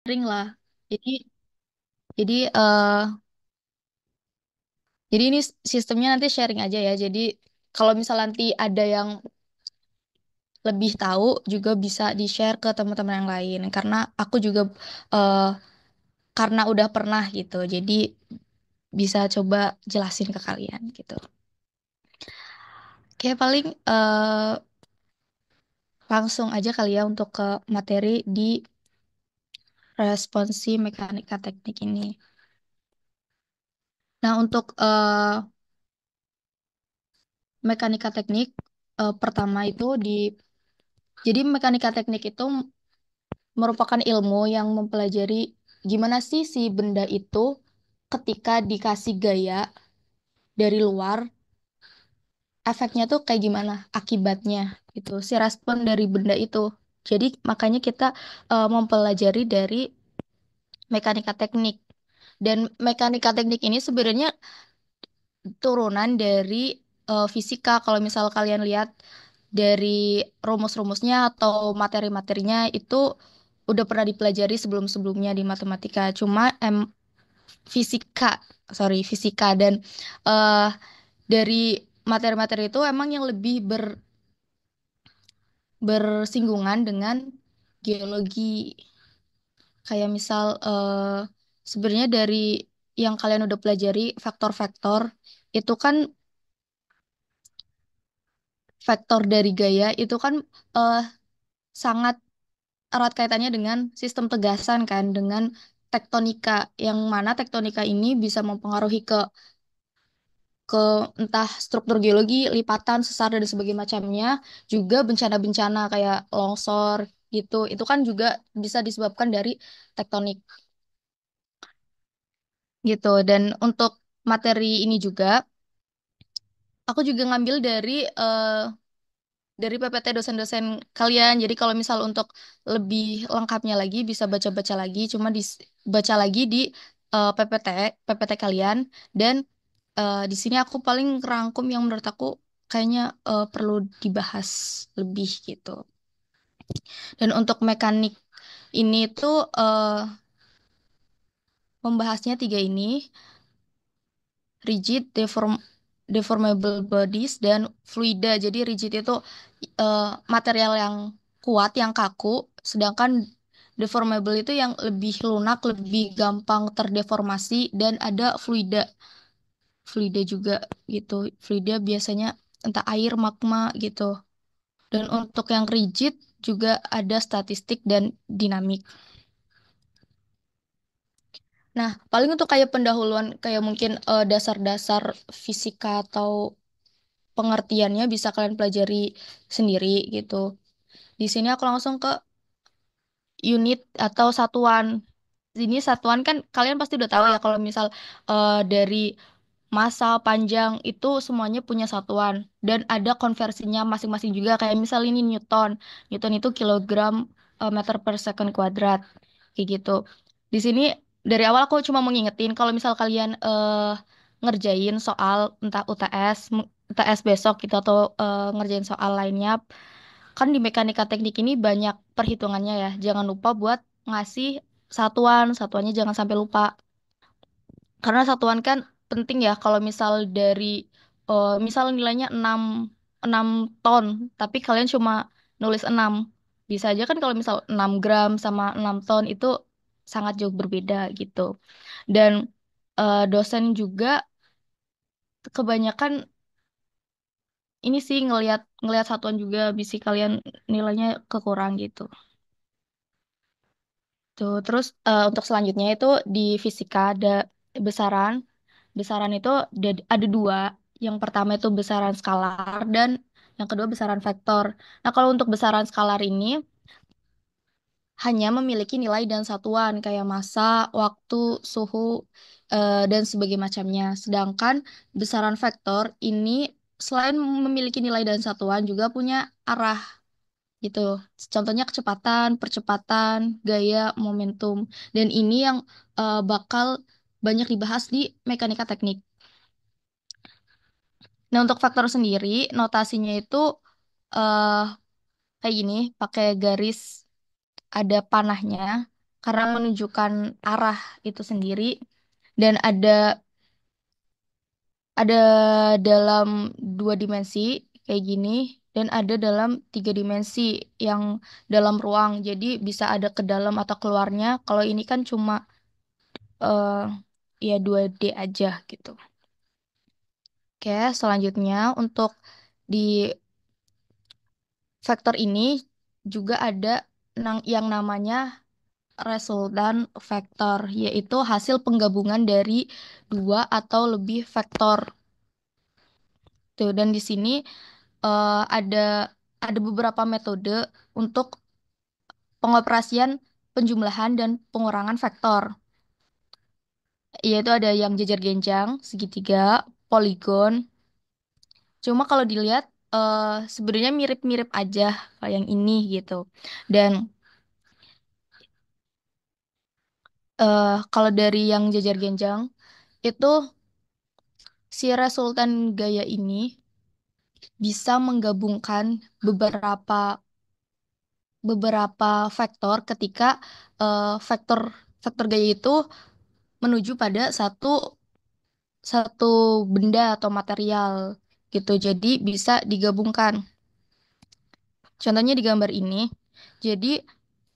sering lah. Jadi jadi eh jadi ini sistemnya nanti sharing aja ya. Jadi kalau misal nanti ada yang lebih tahu juga bisa di-share ke teman-teman yang lain karena aku juga eh karena udah pernah gitu. Jadi bisa coba jelasin ke kalian gitu. Oke, paling langsung aja kali ya untuk ke materi di responsi mekanika teknik ini. Nah, untuk mekanika teknik pertama itu jadi mekanika teknik itu merupakan ilmu yang mempelajari gimana sih si benda itu ketika dikasih gaya dari luar, efeknya tuh kayak gimana, akibatnya gitu, si respon dari benda itu. Jadi makanya kita mempelajari dari mekanika teknik. Dan mekanika teknik ini sebenarnya turunan dari fisika. Kalau misal kalian lihat dari rumus-rumusnya atau materi-materinya itu udah pernah dipelajari sebelum-sebelumnya di matematika. Cuma fisika, sorry, fisika dan eh dari materi-materi itu emang yang lebih bersinggungan dengan geologi. Kayak misal sebenarnya dari yang kalian udah pelajari faktor-faktor itu kan faktor dari gaya itu kan eh, sangat erat kaitannya dengan sistem tegasan kan, dengan tektonika, yang mana tektonika ini bisa mempengaruhi ke entah struktur geologi, lipatan, sesar dan sebagainya macamnya, juga bencana-bencana kayak longsor gitu. Itu kan juga bisa disebabkan dari tektonik gitu. Dan untuk materi ini juga aku juga ngambil dari PPT dosen-dosen kalian. Jadi kalau misal untuk lebih lengkapnya lagi bisa baca-baca lagi, cuma baca lagi di PPT kalian. Dan di sini aku paling rangkum yang menurut aku kayaknya perlu dibahas lebih gitu. Dan untuk mekanik ini tuh membahasnya tiga ini, rigid, deformable bodies, dan fluida. Jadi rigid itu material yang kuat, yang kaku, sedangkan deformable itu yang lebih lunak, lebih gampang terdeformasi, dan ada fluida. Fluida juga gitu. Fluida biasanya entah air, magma gitu. Dan untuk yang rigid juga ada statistik dan dinamik. Nah, paling untuk kayak pendahuluan, kayak mungkin dasar-dasar fisika atau pengertiannya bisa kalian pelajari sendiri gitu. Di sini aku langsung ke unit atau satuan. Ini satuan kan kalian pasti udah tahu ya kalau misal dari massa panjang itu semuanya punya satuan dan ada konversinya masing-masing juga kayak misal ini Newton. Newton itu kilogram meter per second kuadrat kayak gitu. Di sini dari awal aku cuma mau ngingetin kalau misal kalian ngerjain soal entah UTS besok gitu atau ngerjain soal lainnya kan di mekanika teknik ini banyak perhitungannya ya. Jangan lupa buat ngasih satuannya jangan sampai lupa. Karena satuan kan penting ya kalau misal dari misal nilainya 6 ton, tapi kalian cuma nulis 6. Bisa aja kan kalau misal 6 gram sama 6 ton itu sangat jauh berbeda gitu. Dan dosen juga kebanyakan ini sih ngelihat ngelihat satuan juga bisa kalian nilainya kekurang gitu. Tuh, terus untuk selanjutnya itu di fisika ada besaran. Besaran itu ada dua. Yang pertama itu besaran skalar dan yang kedua besaran vektor. Nah, kalau untuk besaran skalar ini hanya memiliki nilai dan satuan kayak massa, waktu, suhu, dan sebagainya macamnya. Sedangkan besaran vektor ini selain memiliki nilai dan satuan juga punya arah gitu. Contohnya kecepatan, percepatan, gaya, momentum. Dan ini yang bakal banyak dibahas di mekanika teknik. Nah, untuk faktor sendiri, notasinya itu eh kayak gini, pakai garis ada panahnya. karena menunjukkan arah itu sendiri. Dan ada dalam dua dimensi kayak gini dan ada dalam tiga dimensi yang dalam ruang. Jadi bisa ada ke dalam atau keluarnya. Kalau ini kan cuma eh ya 2D aja gitu. Oke, selanjutnya untuk di vektor ini juga ada yang namanya resultan vektor, yaitu hasil penggabungan dari dua atau lebih vektor. Tuh, dan di sini ada beberapa metode untuk pengoperasian penjumlahan dan pengurangan vektor, yaitu ada yang jejer genjang, segitiga, poligon. Cuma kalau dilihat sebenarnya mirip-mirip aja kayak yang ini gitu. Dan kalau dari yang jejer genjang itu si resultan gaya ini bisa menggabungkan beberapa beberapa vektor ketika vektor vektor gaya itu menuju pada satu satu benda atau material gitu. Jadi bisa digabungkan. Contohnya di gambar ini. Jadi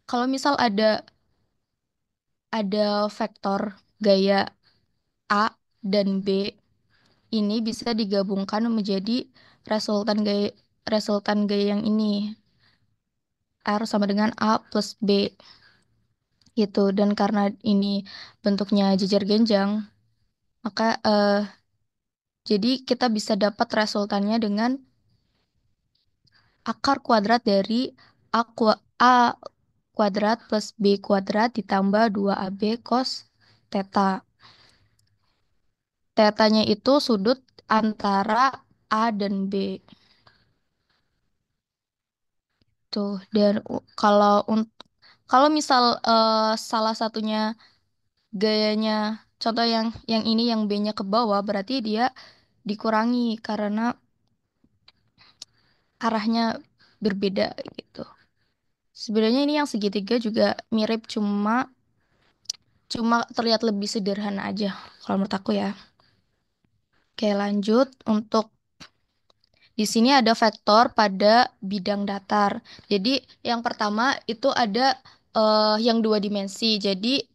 kalau misal ada vektor gaya A dan B ini bisa digabungkan menjadi resultan gaya yang ini. R sama dengan A plus B gitu. Dan karena ini bentuknya jejer genjang, maka jadi kita bisa dapat resultannya dengan akar kuadrat dari A kuadrat plus B kuadrat ditambah 2AB cos theta. Tetanya itu sudut antara A dan B. Tuh, dan kalau misal salah satunya gayanya, contoh yang ini yang B-nya ke bawah, berarti dia dikurangi karena arahnya berbeda gitu. Sebenarnya ini yang segitiga juga mirip, cuma terlihat lebih sederhana aja kalau menurut aku ya. Oke, lanjut untuk di sini ada vektor pada bidang datar. Jadi yang pertama itu ada yang dua dimensi. Jadi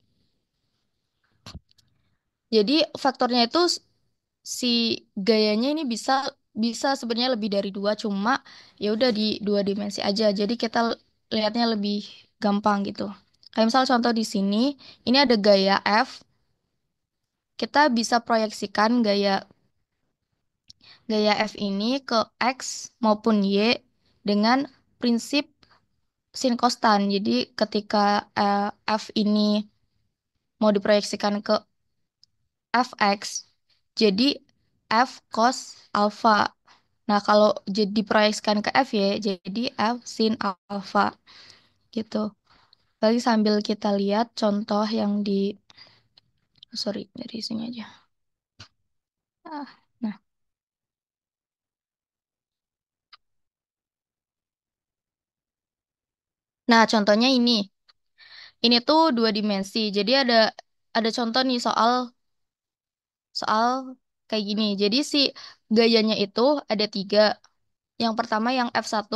faktornya itu si gayanya ini bisa bisa sebenarnya lebih dari dua, cuma ya udah di dua dimensi aja. Jadi kita lihatnya lebih gampang gitu. Kayak misal contoh di sini, ini ada gaya F. Kita bisa proyeksikan gaya F ini ke X maupun Y dengan prinsip sin kostan. Jadi ketika F ini mau diproyeksikan ke Fx, jadi F cos alfa. Nah, kalau jadi diproyeksikan ke F ya, jadi F sin alfa gitu. Lagi sambil kita lihat contoh yang sorry, dari sini aja. Nah, nah contohnya ini. Ini tuh dua dimensi. Jadi ada contoh nih soal soal kayak gini. Jadi si gayanya itu ada tiga. Yang pertama yang F1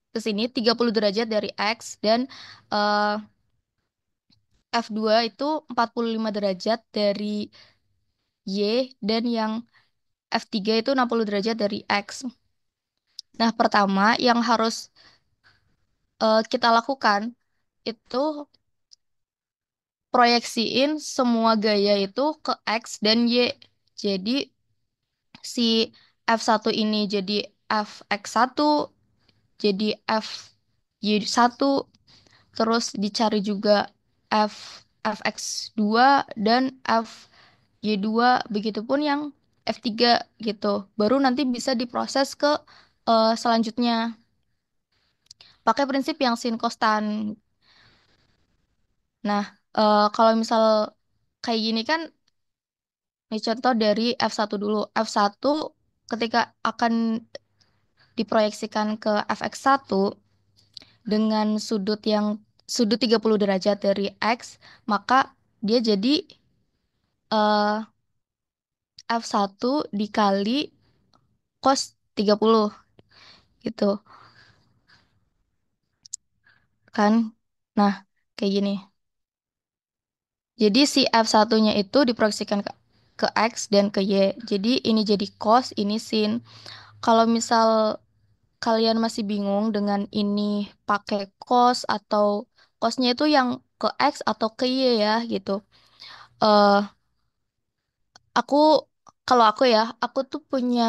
ke sini 30 derajat dari X dan eh, F2 itu 45 derajat dari Y dan yang F3 itu 60 derajat dari X. Nah, pertama yang harus kita lakukan itu proyeksiin semua gaya itu ke X dan Y. Jadi si F1 ini jadi Fx1, jadi Fy1, terus dicari juga Fx2 dan Fy2, begitupun yang F3 gitu. Baru nanti bisa diproses ke selanjutnya. Pakai prinsip yang sin kostan. Nah, kalau misal kayak gini kan, ini contoh dari F1 dulu. F1 ketika akan diproyeksikan ke Fx1 dengan sudut yang sudut 30 derajat dari X, maka dia jadi eh F1 dikali cos 30 gitu kan. Nah, kayak gini. Jadi si F1-nya itu diproyeksikan ke X dan ke Y. Jadi ini jadi cos, ini sin. Kalau misal kalian masih bingung dengan ini pakai cos atau cosnya itu yang ke X atau ke Y ya gitu. eh aku kalau aku ya, aku tuh punya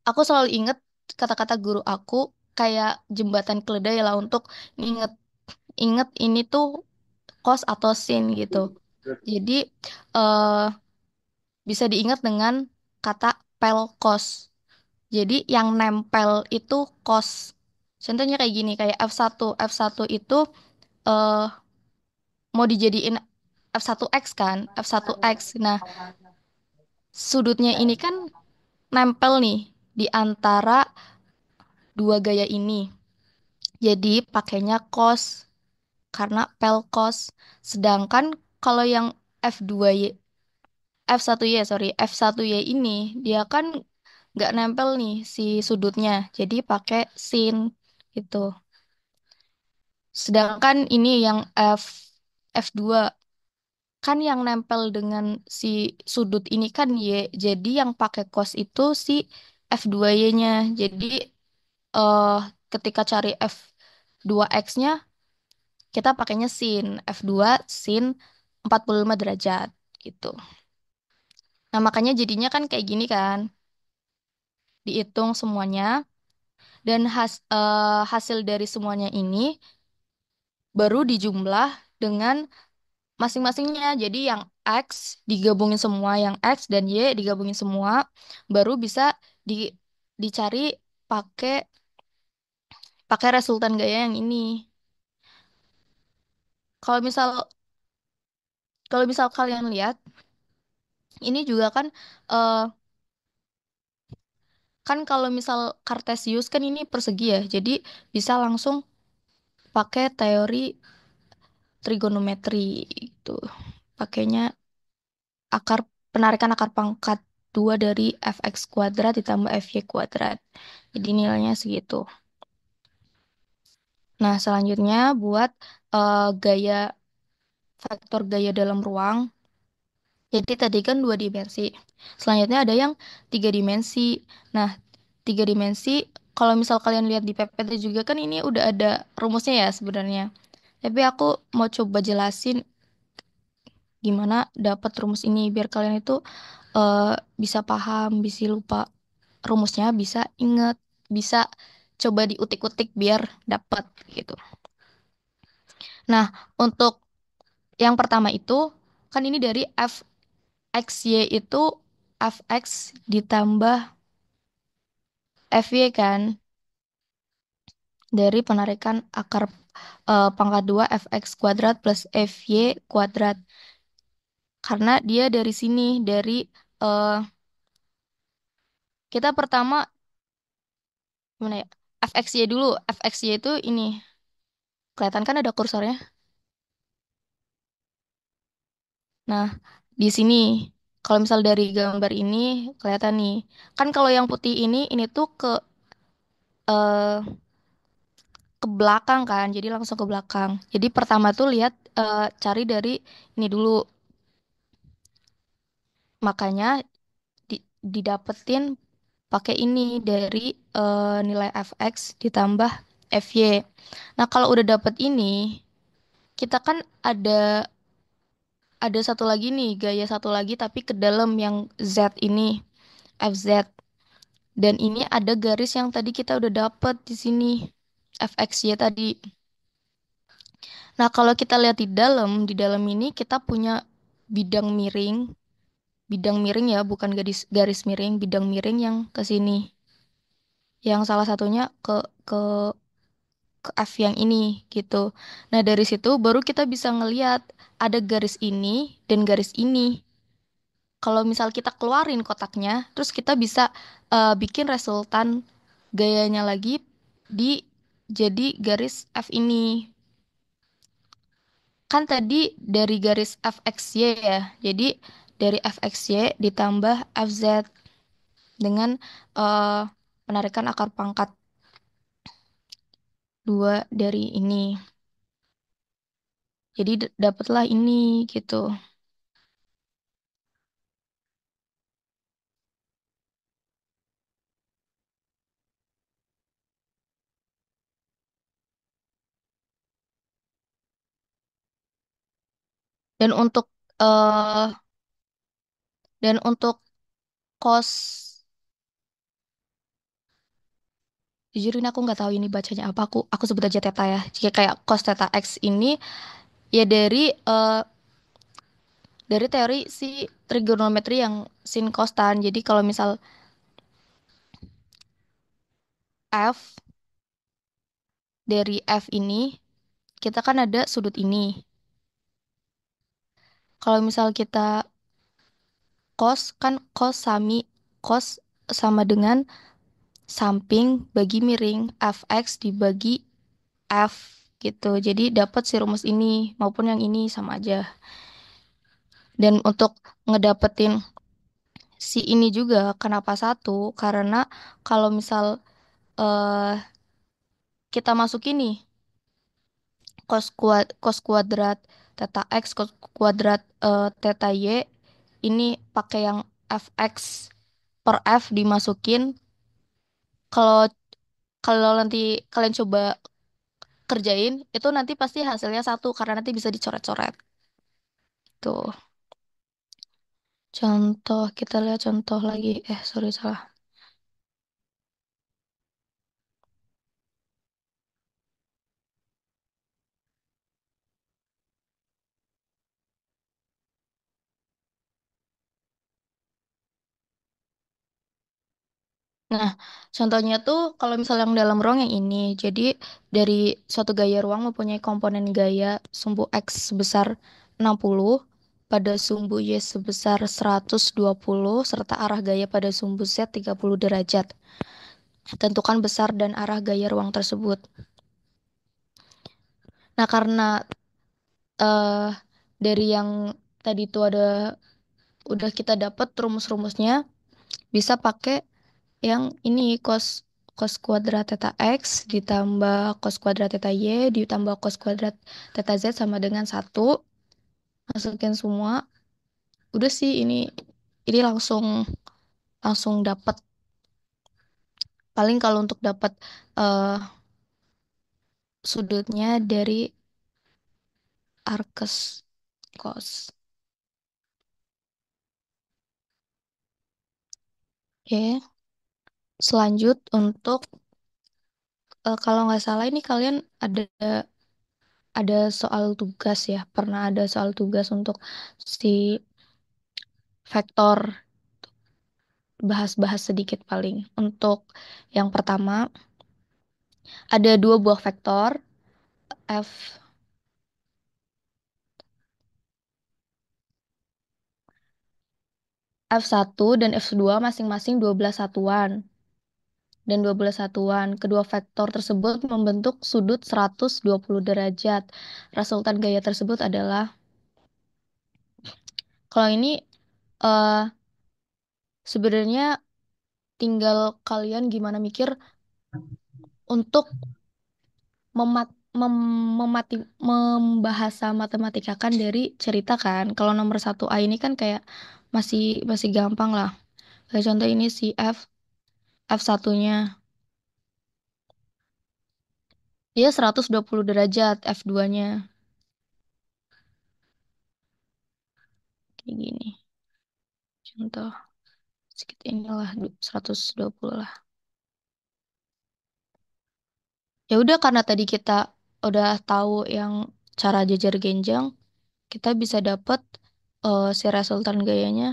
aku selalu inget kata-kata guru aku kayak jembatan keledai lah untuk inget inget ini tuh cos atau sin gitu. Jadi eh bisa diingat dengan kata pelkos. Jadi yang nempel itu kos. Contohnya kayak gini, kayak F1. F1 itu eh mau dijadiin F1X kan, F1X. Nah, sudutnya ini kan nempel nih di antara dua gaya ini. Jadi pakainya cos karena pelkos. Sedangkan kalau yang F2Y, F1Y, sorry, F1Y ini dia kan nggak nempel nih si sudutnya. Jadi pakai sin gitu. Sedangkan ini yang F2 kan yang nempel dengan si sudut ini kan Y. Jadi yang pakai cos itu si F2Y-nya. Jadi eh ketika cari F2X-nya kita pakainya sin. F2 sin 45 derajat gitu. Nah, makanya jadinya kan kayak gini kan. Dihitung semuanya dan hasil dari semuanya ini baru dijumlah dengan masing-masingnya. Jadi yang X digabungin semua, yang X dan Y digabungin semua, baru bisa di, dicari pakai pakai resultan gaya yang ini. Kalau misal kalau misal kalian lihat, ini juga kan eh, kan kalau misal Kartesius kan ini persegi ya. Jadi bisa langsung pakai teori trigonometri itu. Pakainya akar penarikan akar pangkat 2 dari fx kuadrat ditambah fy kuadrat. Jadi nilainya segitu. Nah, selanjutnya buat gaya vektor gaya dalam ruang. Jadi tadi kan dua dimensi. Selanjutnya ada yang tiga dimensi. Nah, tiga dimensi, kalau misal kalian lihat di PPT juga kan ini udah ada rumusnya ya sebenarnya. Tapi aku mau coba jelasin gimana dapat rumus ini biar kalian itu eh, bisa paham, bisa lupa rumusnya, bisa inget, bisa coba diutik-utik biar dapat gitu. Nah, untuk yang pertama itu kan ini dari fxy itu fx ditambah fy kan dari penarikan akar pangkat 2 fx kuadrat plus fy kuadrat. Karena dia dari sini dari eh, kita pertama gimana ya? fxy dulu. Fxy itu ini kelihatan kan ada kursornya. Nah, di sini kalau misal dari gambar ini kelihatan nih. Kan kalau yang putih ini tuh eh, ke belakang kan. Jadi langsung ke belakang. Jadi pertama tuh lihat cari dari ini dulu. Makanya didapetin pakai ini dari nilai fx ditambah fy. Nah, kalau udah dapet ini, kita kan ada satu lagi nih, gaya satu lagi tapi ke dalam yang z ini, fz. Dan ini ada garis yang tadi kita udah dapet di sini, fxy tadi. Nah, kalau kita lihat di dalam ini kita punya bidang miring, bidang miring ya, bukan garis garis miring, bidang miring yang ke sini. Yang salah satunya ke ke F yang ini gitu. Nah, dari situ baru kita bisa ngelihat ada garis ini dan garis ini. Kalau misal kita keluarin kotaknya, terus kita bisa bikin resultan gayanya lagi di jadi garis F ini. Kan tadi dari garis fxy ya. Jadi dari fxy ditambah fz dengan eh, penarikan akar pangkat 2 dari ini. Jadi dapatlah ini gitu. Dan untuk eh dan untuk cos, jujur ini aku nggak tahu ini bacanya apa. Aku sebut aja theta ya. Jika kayak cos theta x ini ya dari teori si trigonometri yang sin cos tan. Jadi kalau misal f dari f ini kita kan ada sudut ini. Kalau misal kita cos kan cos sama dengan samping bagi miring fx dibagi f gitu. Jadi dapat si rumus ini maupun yang ini sama aja. Dan untuk ngedapetin si ini juga kenapa satu? Karena kalau misal eh kita masuk ini cos kuadrat theta x cos kuadrat theta y ini pakai yang fx per f dimasukin. Kalau kalau nanti kalian coba kerjain itu nanti pasti hasilnya satu karena nanti bisa dicoret-coret. Tuh. Contoh, kita lihat contoh lagi. Sorry salah. Nah, contohnya tuh kalau misalnya yang dalam ruang yang ini, jadi dari suatu gaya ruang mempunyai komponen gaya sumbu X sebesar 60 pada sumbu Y sebesar 120 serta arah gaya pada sumbu Z 30 derajat. Tentukan besar dan arah gaya ruang tersebut. Nah, karena eh dari yang tadi itu udah kita dapat rumus-rumusnya, bisa pakai yang ini cos kuadrat theta x ditambah cos kuadrat theta y ditambah cos kuadrat theta z sama dengan satu. Masukin semua. Udah sih ini langsung langsung dapat. Paling kalau untuk dapat eh sudutnya dari arkes cos. Oke. Selanjut untuk kalau nggak salah ini kalian ada soal tugas ya. Pernah ada soal tugas untuk si vektor, bahas-bahas sedikit paling. Untuk yang pertama, ada dua buah vektor f f1 dan f2 masing-masing 12 satuan dan 12 satuan. Kedua vektor tersebut membentuk sudut 120 derajat. Resultan gaya tersebut adalah kalau ini eh sebenarnya tinggal kalian gimana mikir untuk membahasa matematika kan dari cerita kan. Kalau nomor satu A ini kan kayak masih masih gampang lah. Kayak contoh ini si F satunya dia 120 derajat, F2-nya kayak gini. Contoh sedikit inilah 120 lah. Ya udah karena tadi kita udah tahu yang cara jajar genjang, kita bisa dapat si resultan gayanya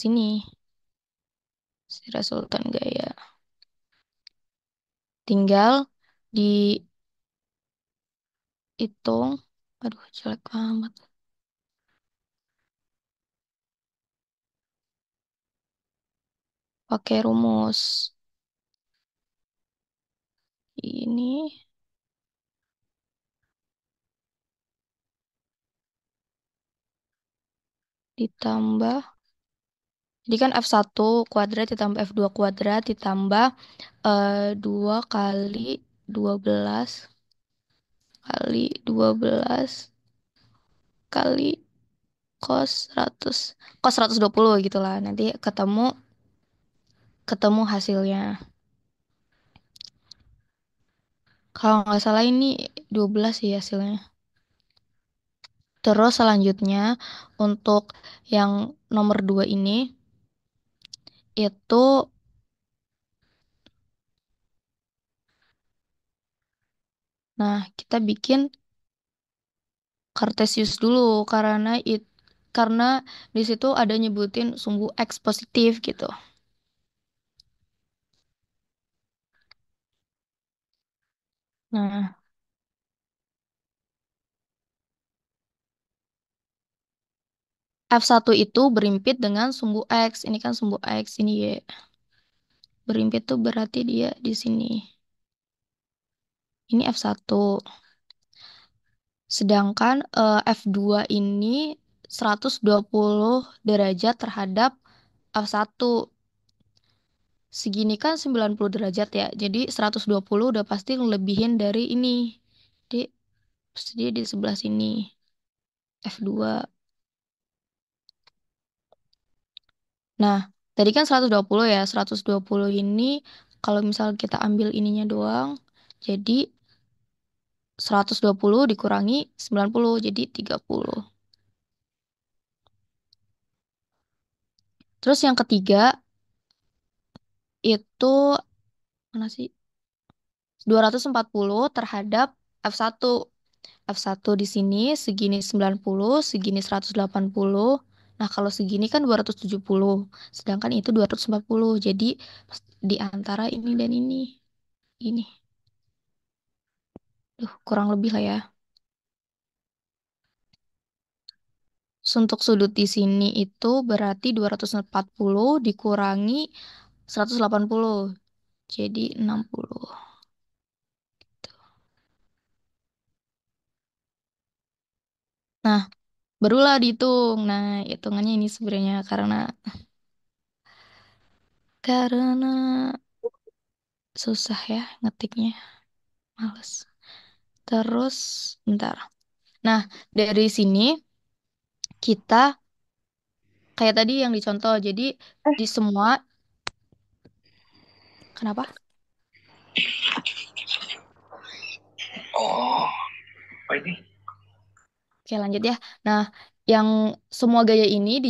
sini, si resultan gaya. Tinggal dihitung, aduh jelek amat, pakai rumus ini. ditambah, jadi kan F1 kuadrat ditambah F2 kuadrat ditambah 2 kali 12 kali 12 kali cos 100, cos 120 gitu lah. Nanti ketemu ketemu hasilnya. Kalau nggak salah ini 12 sih hasilnya. Terus selanjutnya untuk yang nomor 2 ini itu, nah kita bikin Kartesius dulu karena di situ ada nyebutin sumbu X positif gitu. Nah, F1 itu berimpit dengan sumbu X. Ini kan sumbu X, ini Y. Berimpit tuh berarti dia di sini. Ini F1. Sedangkan F2 ini 120 derajat terhadap F1. Segini kan 90 derajat ya. Jadi 120 udah pasti ngelebihin dari ini. Jadi pasti dia di sebelah sini. F2. Nah, tadi kan 120 ya. 120 ini kalau misal kita ambil ininya doang, jadi 120 dikurangi 90 jadi 30. Terus yang ketiga itu mana sih? 240 terhadap F1. F1 di sini segini 90, segini 180. Nah, kalau segini kan 270. Sedangkan itu 240. Jadi di antara ini dan ini. Ini. Duh, kurang lebih lah ya. Untuk sudut di sini itu berarti 240 dikurangi 180. Jadi 60. Nah, barulah dihitung. Nah, hitungannya ini sebenarnya karena susah ya ngetiknya, males. Terus bentar. Nah, dari sini kita kayak tadi yang dicontoh. Jadi di semua, kenapa? Oh, apa ini? Oke, lanjut ya. Nah, yang semua gaya ini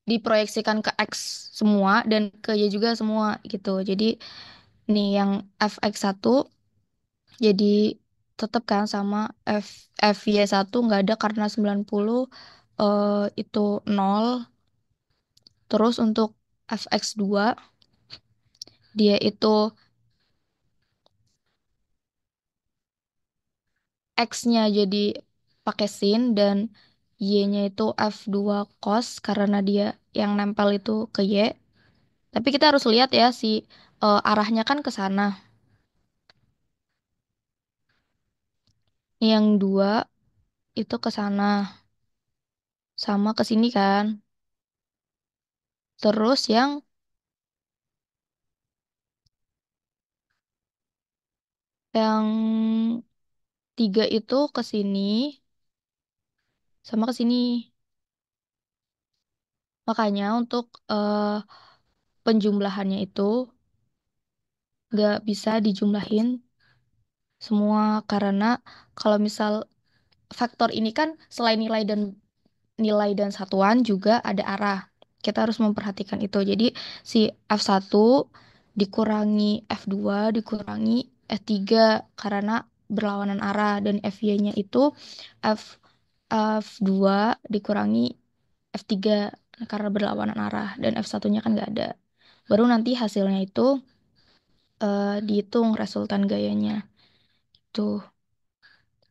diproyeksikan ke X semua dan ke Y juga semua gitu. Jadi nih yang fx1 jadi tetap kan sama fy1 nggak ada karena 90 itu nol. Terus untuk fx2 dia itu X-nya jadi pakai sin dan Y-nya itu F2 cos karena dia yang nempel itu ke Y. Tapi kita harus lihat ya si arahnya kan ke sana. Yang dua itu ke sana sama ke sini kan. Terus yang tiga itu ke sini sama ke sini. Makanya untuk penjumlahannya itu nggak bisa dijumlahin semua karena kalau misal faktor ini kan selain nilai dan satuan juga ada arah. Kita harus memperhatikan itu. Jadi si F1 dikurangi F2 dikurangi F3 karena berlawanan arah dan FY-nya itu F F2 dikurangi F3 karena berlawanan arah dan F1-nya kan nggak ada. Baru nanti hasilnya itu dihitung resultan gayanya. Tuh.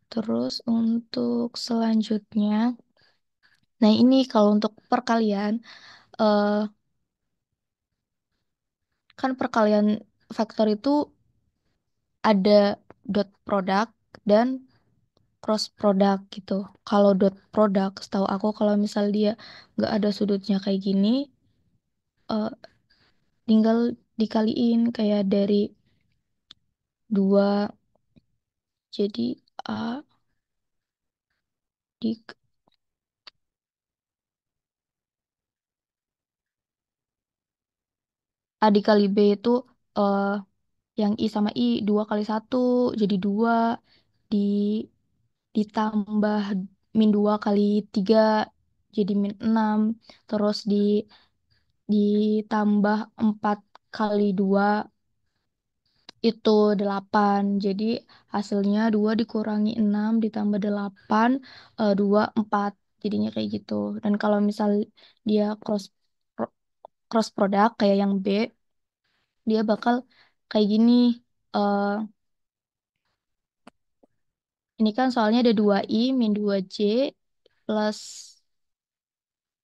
Terus untuk selanjutnya, nah ini kalau untuk perkalian, eh, kan perkalian faktor itu ada dot product dan cross product gitu. Kalau dot product, setahu aku kalau misal dia nggak ada sudutnya kayak gini, eh, tinggal dikaliin kayak dari dua jadi A di A dikali B itu eh, yang I sama I 2 kali 1 jadi 2 di ditambah -2 kali 3 jadi -6 terus ditambah 4 kali 2 itu 8 jadi hasilnya 2 dikurangi 6 ditambah 8 2 4 jadinya kayak gitu dan kalau misal dia pro- cross product kayak yang B dia bakal kayak gini eh ini kan soalnya ada 2i min 2j plus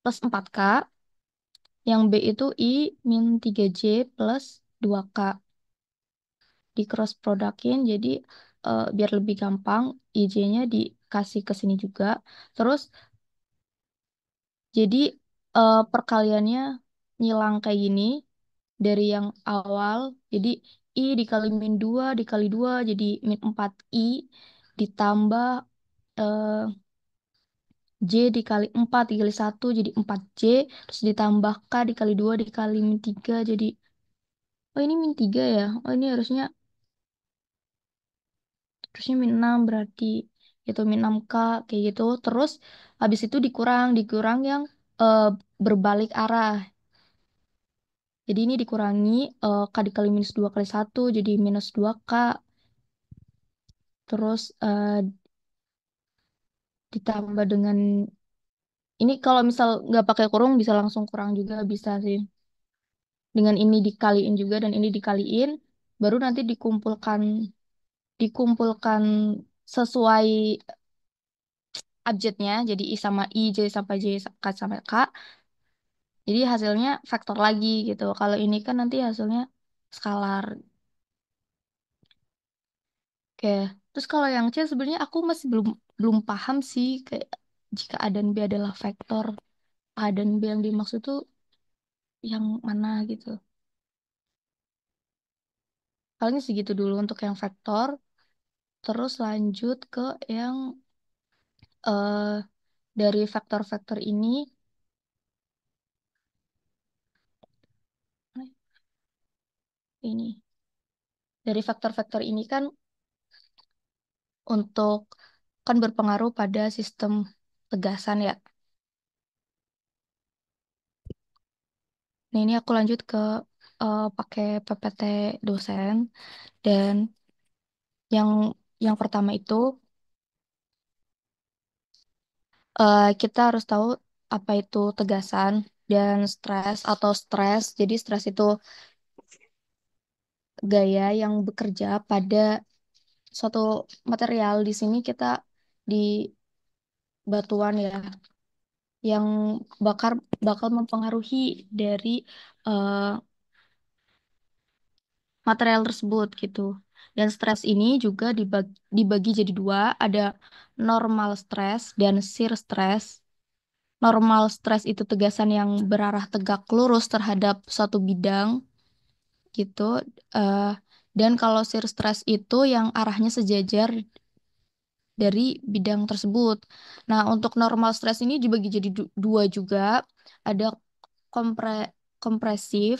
plus 4k. Yang B itu I min 3J plus 2K. Di cross productin jadi biar lebih gampang IJ-nya dikasih ke sini juga. Terus jadi perkaliannya ngilang kayak gini dari yang awal. Jadi I dikali min 2 dikali 2 jadi min 4I ditambah eh, J dikali 4 dikali 1 jadi 4J terus ditambah K dikali 2 dikali min 3 jadi oh ini min 3 ya. Oh ini harusnya min 6 berarti itu min 6K kayak gitu. Terus habis itu dikurang yang eh, berbalik arah. Jadi ini dikurangi K dikali -2 kali 1 jadi -2K. Terus ditambah dengan ini kalau misal nggak pakai kurung bisa langsung kurang juga bisa sih. Dengan ini dikaliin juga dan ini dikaliin baru nanti dikumpulkan sesuai abjadnya jadi I sama I, J sampai J, K sampai K. Jadi hasilnya vektor lagi gitu. Kalau ini kan nanti hasilnya skalar. Oke. Terus kalau yang C sebenarnya aku masih belum belum paham sih kayak jika A dan B adalah vektor, A dan B yang dimaksud tuh yang mana gitu. Paling segitu dulu untuk yang vektor. Terus lanjut ke yang eh dari vektor-vektor ini. Dari vektor-vektor ini kan untuk kan berpengaruh pada sistem tegasan ya. Nah, ini aku lanjut ke pakai PPT dosen dan yang yang pertama itu kita harus tahu apa itu tegasan dan stres atau stres. Jadi stres itu gaya yang bekerja pada suatu material. Di sini kita di batuan ya yang bakar bakal mempengaruhi dari eh, material tersebut gitu. Dan stres ini juga dibagi jadi dua, ada normal stres dan shear stress. Normal stres itu tegasan yang berarah tegak lurus terhadap suatu bidang gitu. Eh, dan kalau shear stress itu yang arahnya sejajar dari bidang tersebut. Nah, untuk normal stres ini dibagi jadi dua juga. Ada kompre kompresif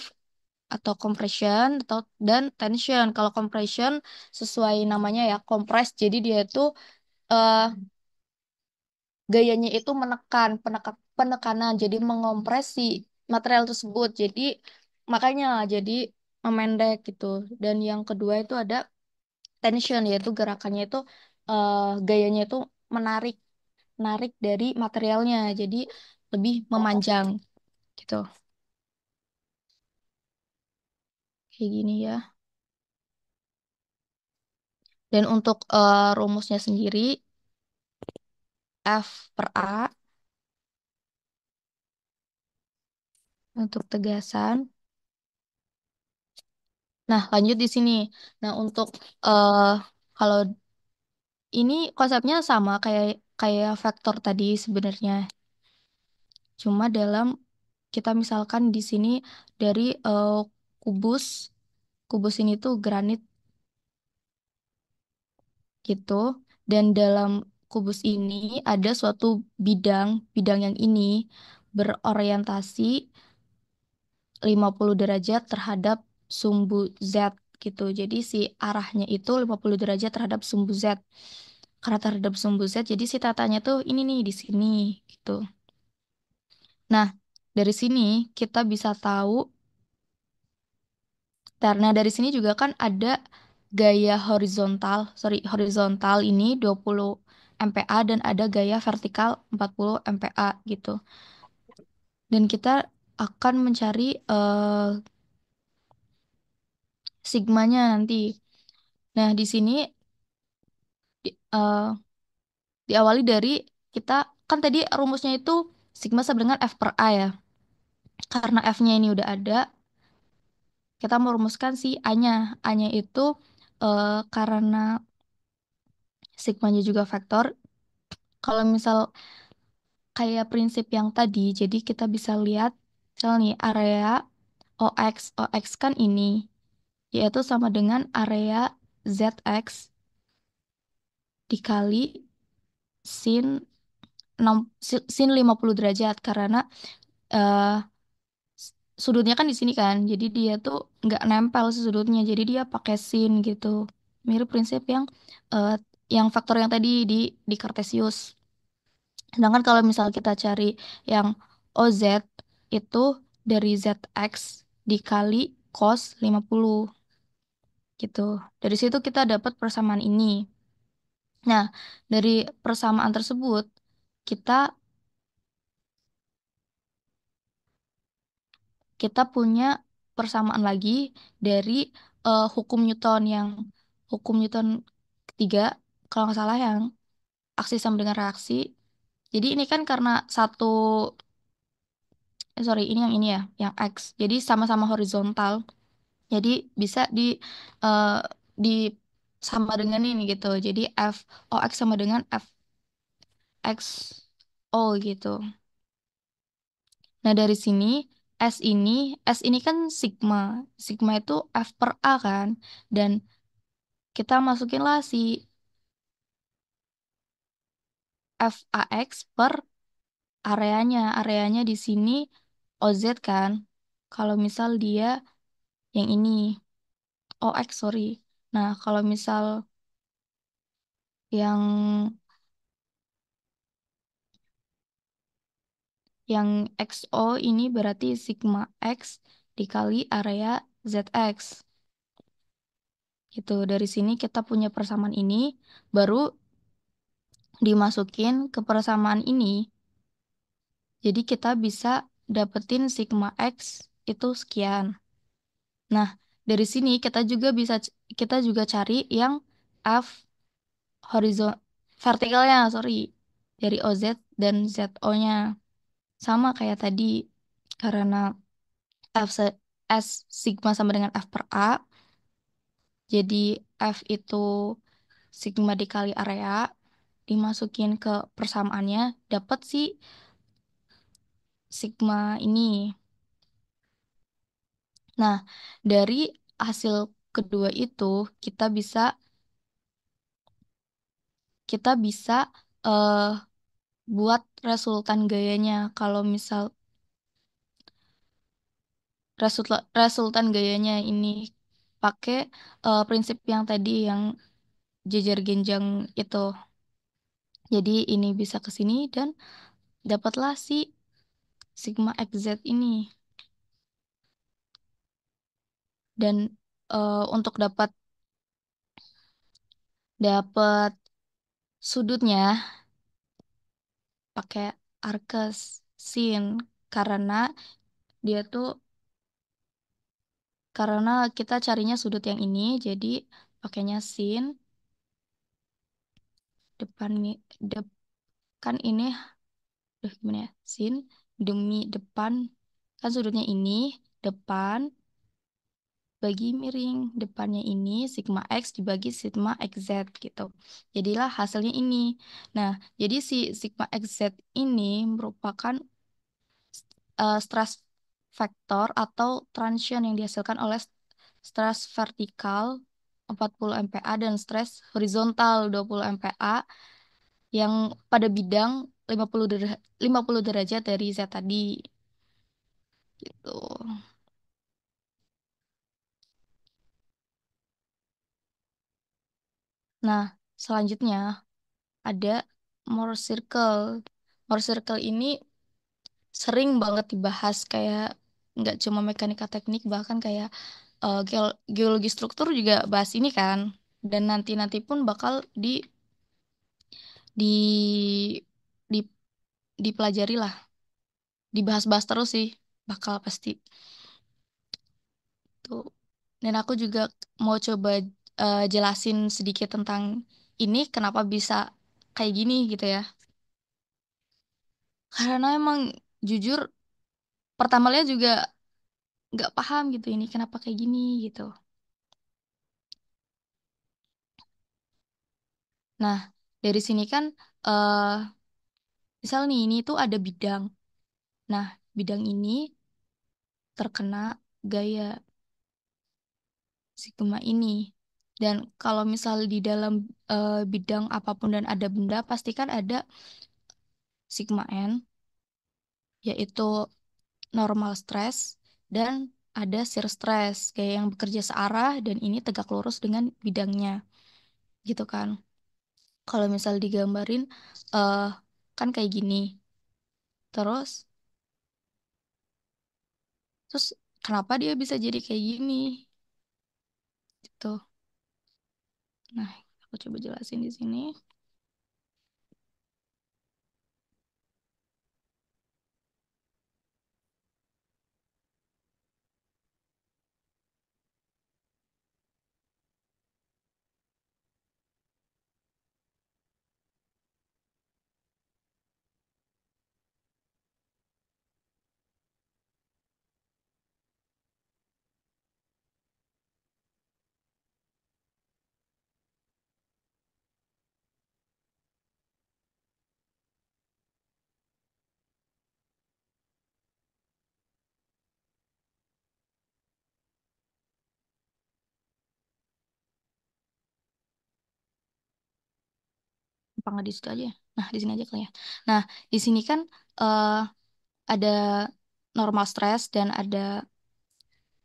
atau compression atau dan tension. Kalau compression sesuai namanya ya kompres. Jadi dia itu eh, gayanya itu penekanan. Jadi mengompresi material tersebut. Jadi makanya jadi memendek gitu. Dan yang kedua itu ada tension yaitu gerakannya itu eh, gayanya itu menarik menarik dari materialnya. Jadi lebih memanjang gitu. Kayak gini ya. Dan untuk rumusnya sendiri F per A untuk tegasan. Nah, lanjut di sini. Nah, untuk kalau ini konsepnya sama kayak kayak vektor tadi sebenarnya. Cuma dalam kita misalkan di sini dari kubus, kubus ini tuh granit gitu. Dan dalam kubus ini ada suatu bidang, bidang yang ini berorientasi 50 derajat terhadap sumbu Z gitu. Jadi si arahnya itu 50 derajat terhadap sumbu Z. Karena terhadap sumbu Z, jadi si tatanya tuh ini nih di sini gitu. Nah, dari sini kita bisa tahu, karena dari sini juga kan ada gaya horizontal, sorry, horizontal ini 20 MPa dan ada gaya vertikal 40 MPa gitu. Dan kita akan mencari sigmanya nanti. Nah, di sini eh, diawali dari kita kan tadi rumusnya itu sigma sama dengan F per A ya. Karena F-nya ini udah ada, kita merumuskan si A-nya. A-nya itu karena sigmanya juga vektor. Kalau misal kayak prinsip yang tadi, jadi kita bisa lihat misal nih area OX kan ini, yaitu sama dengan area ZX dikali sin 6, sin 50 derajat karena eh, sudutnya kan di sini kan, jadi dia tuh nggak nempel sih sudutnya, jadi dia pakai sin gitu. Mirip prinsip eh, yang faktor yang tadi di Kartesius. Sedangkan kalau misal kita cari yang OZ itu dari ZX dikali cos 50 gitu. Dari situ kita dapat persamaan ini. Nah, dari persamaan tersebut kita kita punya persamaan lagi dari hukum Newton yang hukum Newton ketiga kalau nggak salah yang aksi sama dengan reaksi. Jadi ini kan karena satu sorry ini yang ini ya yang X. Jadi sama-sama horizontal. Jadi bisa eh, di sama dengan ini gitu. Jadi F O X sama dengan F X O gitu. Nah, dari sini S ini kan sigma. Sigma itu F per A kan. Dan kita masukinlah si FAX per areanya. Areanya di sini OZ kan. Kalau misal dia yang ini OX sorry. Nah, kalau misal yang XO ini berarti sigma X dikali area ZX. Gitu. Dari sini kita punya persamaan ini, baru dimasukin ke persamaan ini. Jadi kita bisa dapetin sigma X itu sekian. Nah, dari sini kita juga cari yang F horizon vertikalnya, sorry, dari OZ dan ZO-nya. Sama kayak tadi, karena S sigma sama dengan F per A, jadi F itu sigma dikali area, dimasukin ke persamaannya, dapat sih sigma ini. Nah, dari hasil kedua itu kita bisa kita bisa eh, buat resultan gayanya. Kalau misal resultan gayanya ini pakai prinsip yang tadi yang jejer genjang itu. Jadi ini bisa ke sini dan dapatlah si sigma XZ ini. Dan untuk dapat dapat sudutnya pakai arkes sin karena dia tuh karena kita carinya sudut yang ini jadi pakainya sin depan nih kan ini gimana ya sin demi depan kan sudutnya ini depan bagi miring. Depannya ini sigma X dibagi sigma XZ gitu. Jadilah hasilnya ini. Nah, jadi si sigma XZ ini merupakan stress vector atau transient yang dihasilkan oleh stres vertikal 40 MPa dan stres horizontal 20 MPa yang pada bidang 50 derajat dari Z tadi gitu. Nah, selanjutnya ada Mohr circle. Mohr circle ini sering banget dibahas kayak nggak cuma mekanika teknik bahkan kayak geologi struktur juga bahas ini kan. Dan nanti-nanti pun bakal di di dipelajari lah, dibahas-bahas terus sih, bakal pasti tuh. Dan aku juga mau coba jelasin sedikit tentang ini kenapa bisa kayak gini gitu ya. Karena emang jujur pertama lihat juga nggak paham gitu ini kenapa kayak gini gitu. Nah, dari sini kan eh misal nih ini tuh ada bidang. Nah, bidang ini terkena gaya sigma ini. Dan kalau misal di dalam bidang apapun dan ada benda, pastikan ada sigma N, yaitu normal stress, dan ada shear stress, kayak yang bekerja searah, dan ini tegak lurus dengan bidangnya, gitu kan. Kalau misal digambarin, eh kan kayak gini. Terus, terus kenapa dia bisa jadi kayak gini? Gitu. Nah, aku coba jelasin di sini. Apa nggak di situ aja? Nah, di sini aja kali ya. Nah, di sini kan eh, ada normal stress dan ada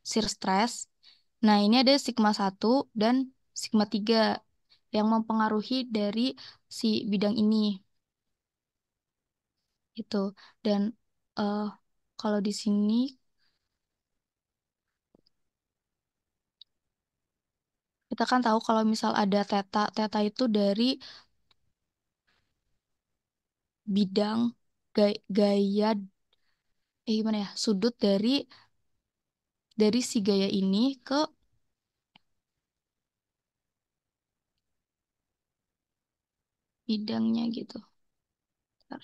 shear stress. Nah, ini ada sigma 1 dan sigma 3 yang mempengaruhi dari si bidang ini gitu. Dan eh, kalau di sini kita kan tahu kalau misal ada theta, theta itu dari bidang gaya gimana ya? Sudut dari si gaya ini ke bidangnya gitu. Bentar,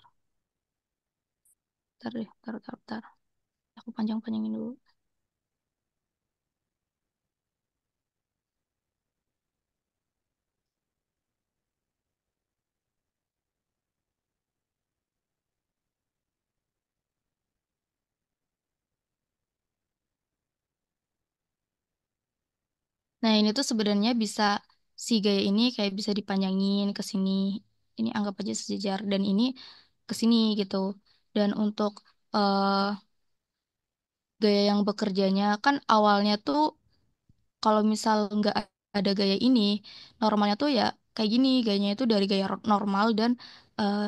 bentar deh, bentar. Aku panjang-panjangin dulu. Nah, ini tuh sebenarnya bisa si gaya ini kayak bisa dipanjangin ke sini. Ini anggap aja sejajar dan ini ke sini gitu. Dan untuk eh, gaya yang bekerjanya kan awalnya tuh kalau misal nggak ada gaya ini, normalnya tuh ya kayak gini. Gayanya itu dari gaya normal dan eh,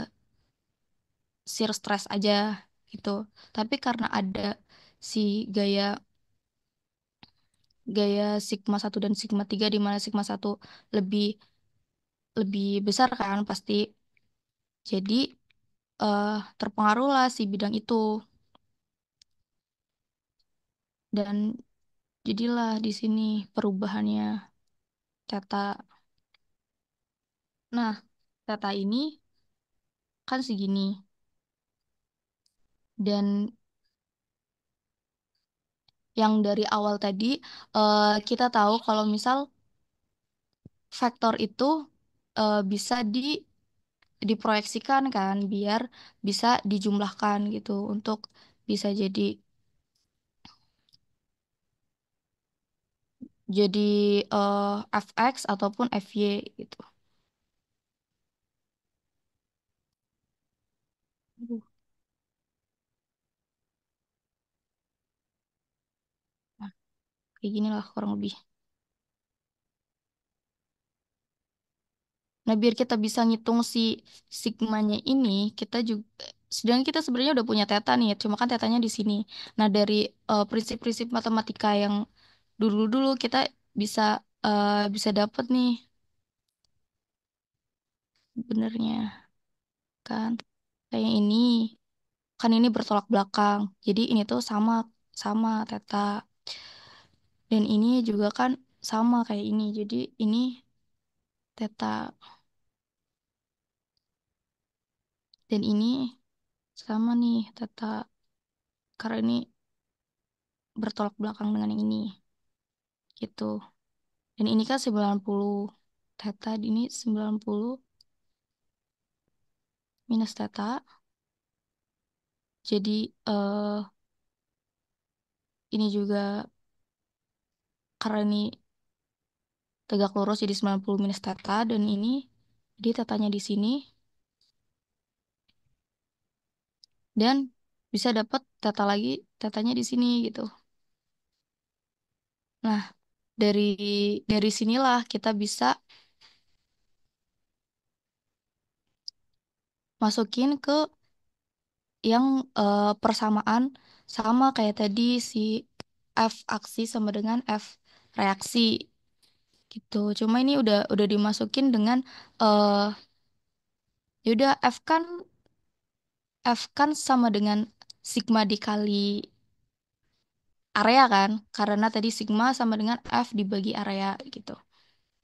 shear stress aja gitu. Tapi karena ada si gaya gaya sigma 1 dan sigma 3 di mana sigma 1 lebih lebih besar kan pasti. Jadi terpengaruh lah si bidang itu dan jadilah di sini perubahannya theta. Nah, theta ini kan segini dan Yang dari awal tadi kita tahu kalau misal vektor itu bisa diproyeksikan kan biar bisa dijumlahkan gitu untuk bisa jadi fx ataupun fy gitu. Aduh, nah, kayak gini lah kurang lebih. Nah, biar kita bisa ngitung si sigmanya ini, kita juga sedangkan kita sebenarnya udah punya teta nih, cuma kan tetanya di sini. Nah, dari prinsip-prinsip matematika yang dulu-dulu kita bisa bisa dapet nih benernya kan. Kayak ini, kan ini bertolak belakang. Jadi ini tuh sama sama teta. Dan ini juga kan sama kayak ini. Jadi ini teta dan ini sama nih teta karena ini bertolak belakang dengan yang ini gitu. Dan ini kan 90 teta ini 90 minus teta. Jadi ini juga karena ini tegak lurus jadi 90 minus teta dan ini jadi tetanya di sini dan bisa dapat teta lagi tetanya di sini gitu. Nah, dari dari sinilah kita bisa masukin ke yang persamaan sama kayak tadi si F aksi sama dengan F reaksi gitu. Cuma ini udah dimasukin dengan eh yaudah F kan sama dengan sigma dikali area kan, karena tadi sigma sama dengan F dibagi area gitu.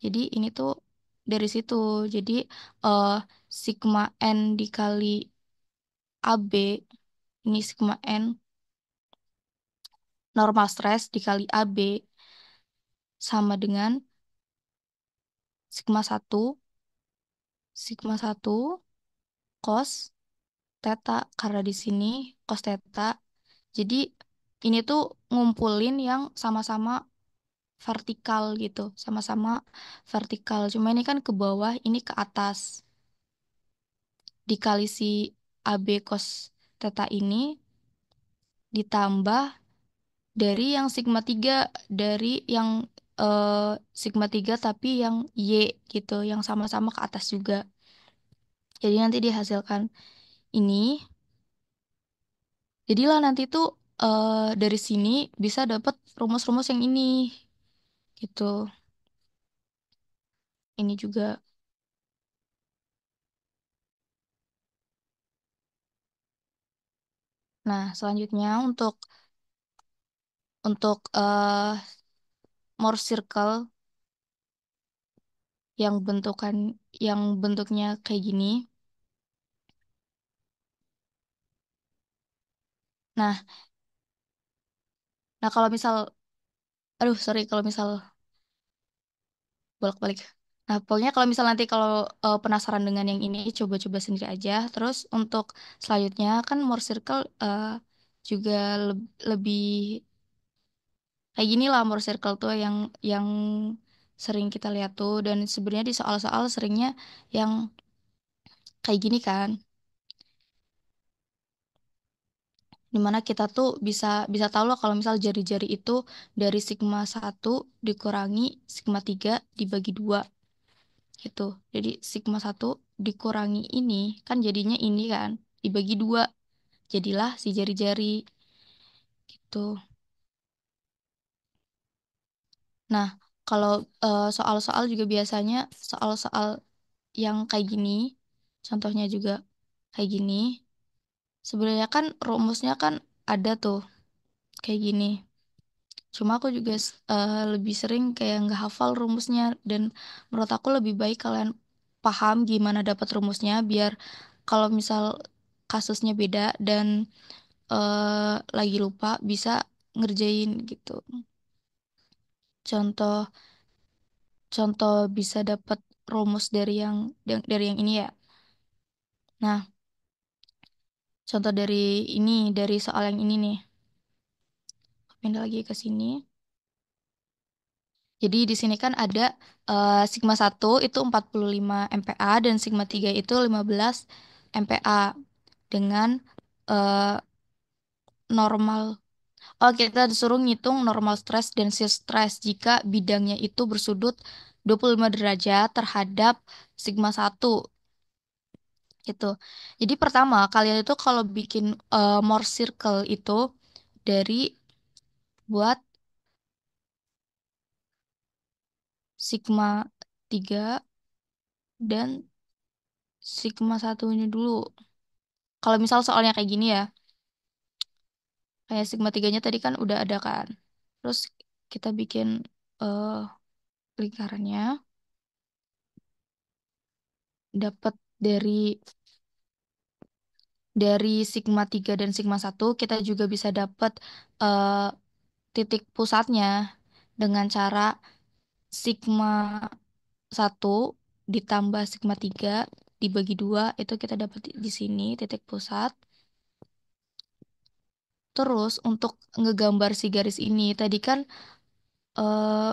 Jadi ini tuh dari situ. Jadi eh sigma N dikali AB ini sigma N normal stres dikali AB sama dengan sigma satu cos theta karena di sini cos theta. Jadi ini tuh ngumpulin yang sama-sama vertikal gitu, sama-sama vertikal. Cuma ini kan ke bawah, ini ke atas. Dikali si AB cos theta ini ditambah dari yang sigma 3 dari yang sigma 3 tapi yang Y gitu, yang sama-sama ke atas juga. Jadi nanti dihasilkan ini. Jadilah nanti tuh dari sini bisa dapat rumus-rumus yang ini gitu. Ini juga. Nah, selanjutnya untuk more circle yang bentuknya kayak gini. Nah, nah kalau misal aduh sorry kalau misal bolak-balik. Nah, pokoknya kalau misal nanti kalau penasaran dengan yang ini coba-coba sendiri aja. Terus untuk selanjutnya kan more circle juga lebih kayak gini lah more circle tuh yang sering kita lihat tuh dan sebenarnya di soal-soal seringnya yang kayak gini kan dimana kita tuh bisa bisa tahu loh kalau misal jari-jari itu dari sigma 1 dikurangi sigma 3 dibagi 2 gitu jadi sigma 1 dikurangi ini kan jadinya ini kan dibagi 2 jadilah si jari-jari gitu. Nah, kalau soal-soal juga biasanya soal-soal yang kayak gini, contohnya juga kayak gini. Sebenarnya kan rumusnya kan ada tuh kayak gini. Cuma aku juga lebih sering kayak nggak hafal rumusnya dan menurut aku lebih baik kalian paham gimana dapat rumusnya biar kalau misal kasusnya beda dan lagi lupa bisa ngerjain gitu. Contoh contoh bisa dapat rumus dari yang ini ya. Nah, contoh dari soal yang ini nih. Pindah lagi ke sini. Jadi di sini kan ada sigma 1 itu 45 MPa dan sigma 3 itu 15 MPa dengan eh, normal. Oh, kita disuruh ngitung normal stress dan shear stress jika bidangnya itu bersudut 25 derajat terhadap sigma 1 gitu. Jadi pertama, kalian itu kalau bikin Morse circle itu dari buat sigma 3 dan sigma satunya dulu. Kalau misal soalnya kayak gini ya, kayak sigma tiganya tadi kan udah ada kan. Terus kita bikin eh lingkarannya, dapat dari sigma 3 dan sigma satu kita juga bisa dapat eh, titik pusatnya dengan cara sigma satu ditambah sigma 3 dibagi 2 itu kita dapat di sini titik pusat. Terus untuk ngegambar si garis ini tadi kan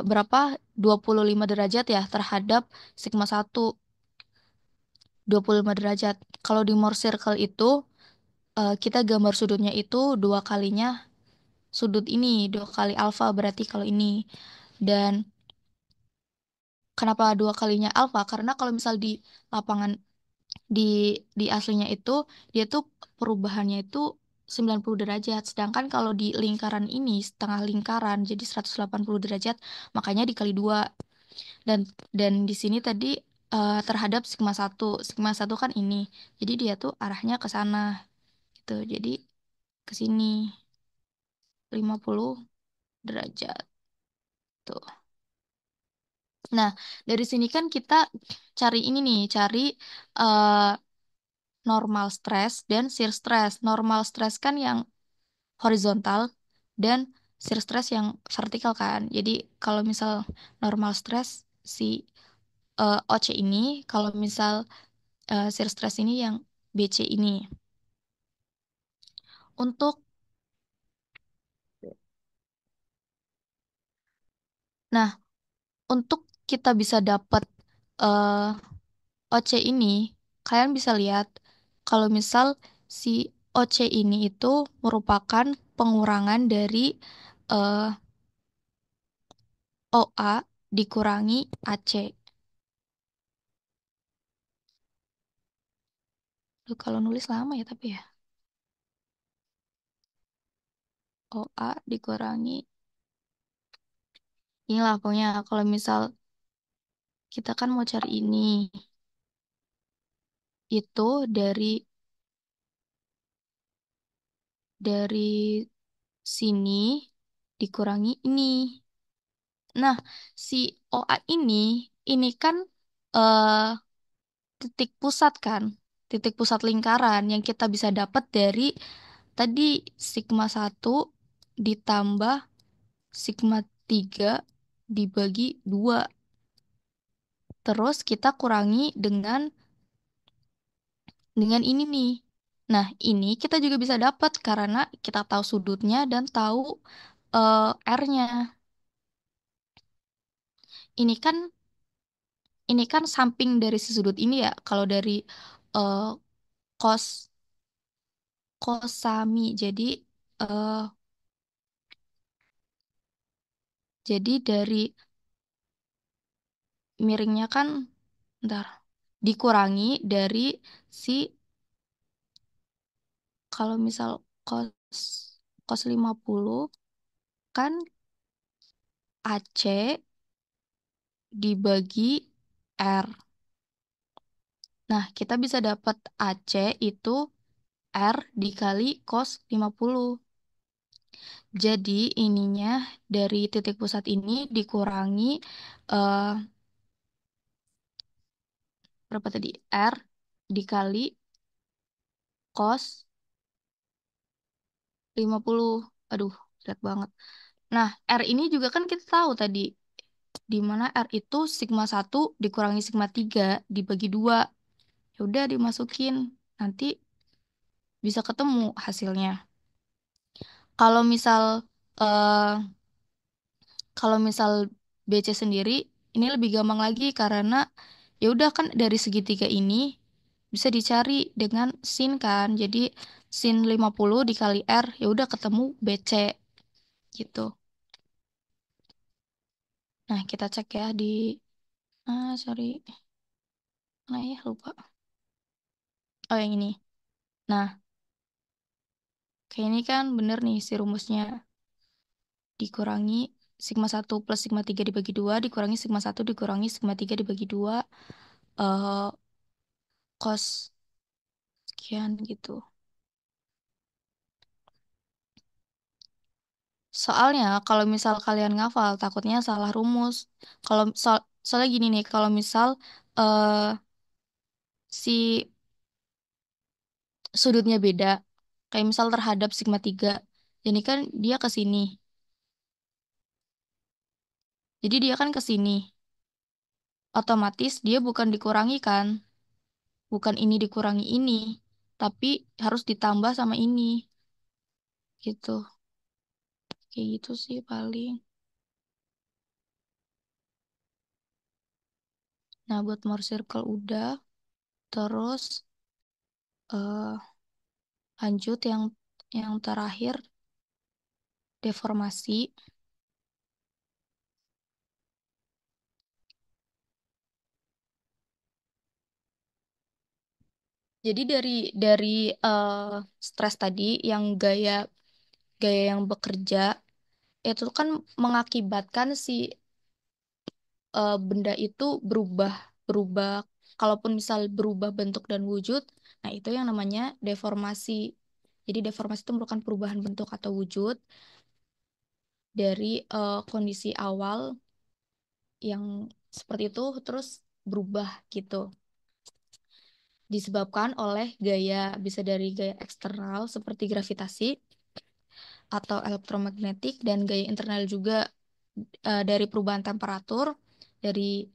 berapa 25 derajat ya terhadap sigma satu 25 derajat. Kalau di Morse circle itu kita gambar sudutnya itu dua kalinya sudut ini, dua kali alfa berarti kalau ini. Dan kenapa dua kalinya alfa? Karena kalau misal di lapangan di aslinya itu dia tuh perubahannya itu 90 derajat. Sedangkan kalau di lingkaran ini setengah lingkaran jadi 180 derajat, makanya dikali dua. Dan di sini tadi terhadap sigma satu. Sigma satu kan ini. Jadi dia tuh arahnya ke sana gitu. Jadi ke sini 50 derajat tuh. Nah, dari sini kan kita cari ini nih, cari eh, normal stress dan shear stress. Normal stress kan yang horizontal dan shear stress yang vertikal kan. Jadi kalau misal normal stress si OC ini, kalau misal shear stress ini yang BC ini. Untuk nah, untuk kita bisa dapat eh, OC ini, kalian bisa lihat kalau misal si OC ini itu merupakan pengurangan dari eh, OA dikurangi AC. Duh, kalau nulis lama ya tapi ya. OA dikurangi. Inilah pokoknya kalau misal kita kan mau cari ini. Itu dari sini dikurangi ini. Nah, si OA ini kan eh, titik pusat kan, titik pusat lingkaran yang kita bisa dapat dari tadi sigma satu ditambah sigma 3 dibagi 2. Terus kita kurangi dengan ini nih. Nah, ini kita juga bisa dapat karena kita tahu sudutnya dan tahu R-nya. Ini kan samping dari si sudut ini ya. Kalau dari eh, cos kosami. Eh, jadi dari miringnya kan ntar dikurangi dari si kalau misal cos cos 50 kan AC dibagi R. Nah, kita bisa dapat AC itu R dikali cos 50. Jadi ininya dari titik pusat ini dikurangi eh, berapa tadi? R dikali cos 50. Aduh. Jelek banget. Nah, R ini juga kan kita tahu tadi, di mana R itu sigma 1 dikurangi sigma 3 dibagi 2. Ya udah dimasukin. Nanti bisa ketemu hasilnya. Kalau misal eh kalau misal BC sendiri ini lebih gampang lagi karena ya udah kan dari segitiga ini bisa dicari dengan sin kan. Jadi sin 50 dikali R ya udah ketemu BC gitu. Nah, kita cek ya di sorry. Nah, ya lupa. Oh, yang ini. Nah, kayak ini kan bener nih si rumusnya. Dikurangi sigma 1 plus sigma 3 dibagi 2 dikurangi sigma 1 dikurangi sigma 3 dibagi 2 eh cos sekian gitu. Soalnya kalau misal kalian ngafal takutnya salah rumus. Kalau soalnya gini nih, kalau misal eh si sudutnya beda, kayak misal terhadap sigma 3. Jadi kan dia ke sini. Jadi dia kan ke sini. Otomatis dia bukan dikurangi kan? Bukan ini dikurangi ini, tapi harus ditambah sama ini. Gitu. Kayak gitu sih paling. Nah, buat more circle udah. Terus eh lanjut yang terakhir deformasi. Jadi dari eh stres tadi yang gaya gaya yang bekerja itu kan mengakibatkan si benda itu berubah berubah. Kalaupun misal berubah bentuk dan wujud, nah itu yang namanya deformasi. Jadi deformasi itu merupakan perubahan bentuk atau wujud dari kondisi awal yang seperti itu terus berubah gitu. Disebabkan oleh gaya, bisa dari gaya eksternal seperti gravitasi atau elektromagnetik dan gaya internal juga dari perubahan temperatur dari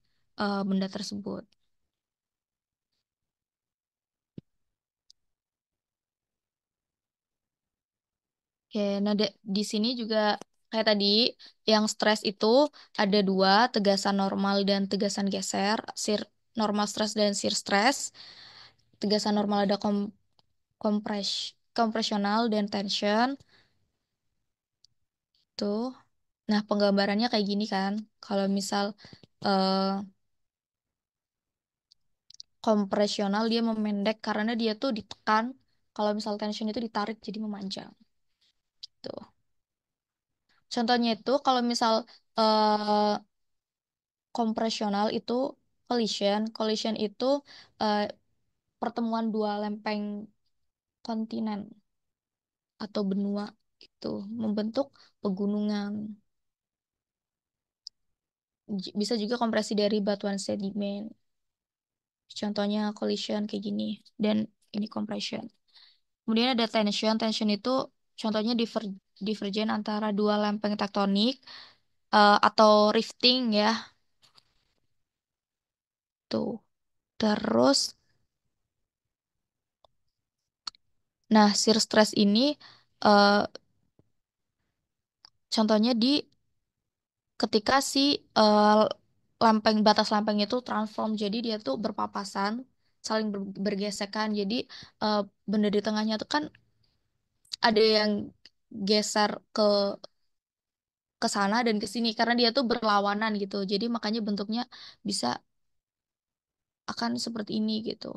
benda tersebut. Oke, nah di sini juga kayak tadi yang stres itu ada dua, tegasan normal dan tegasan geser, normal stres dan shear stress. Tegasan normal ada kompresional dan tension tuh. Nah, penggambarannya kayak gini kan. Kalau misal eh, kompresional dia memendek karena dia tuh ditekan. Kalau misal tension itu ditarik jadi memanjang. Tuh. Contohnya itu kalau misal eh, kompresional itu collision. Collision itu eh, pertemuan dua lempeng kontinen atau benua itu membentuk pegunungan. Bisa juga kompresi dari batuan sedimen. Contohnya collision kayak gini dan ini compression. Kemudian ada tension. Tension itu contohnya divergen antara dua lempeng tektonik atau rifting ya. Tuh. Terus, nah shear stress ini eh, contohnya di ketika si eh, batas lempeng itu transform. Jadi dia tuh berpapasan, saling bergesekan. Jadi eh, benda di tengahnya tuh kan ada yang geser ke sana dan ke sini karena dia tuh berlawanan gitu. Jadi makanya bentuknya bisa akan seperti ini gitu.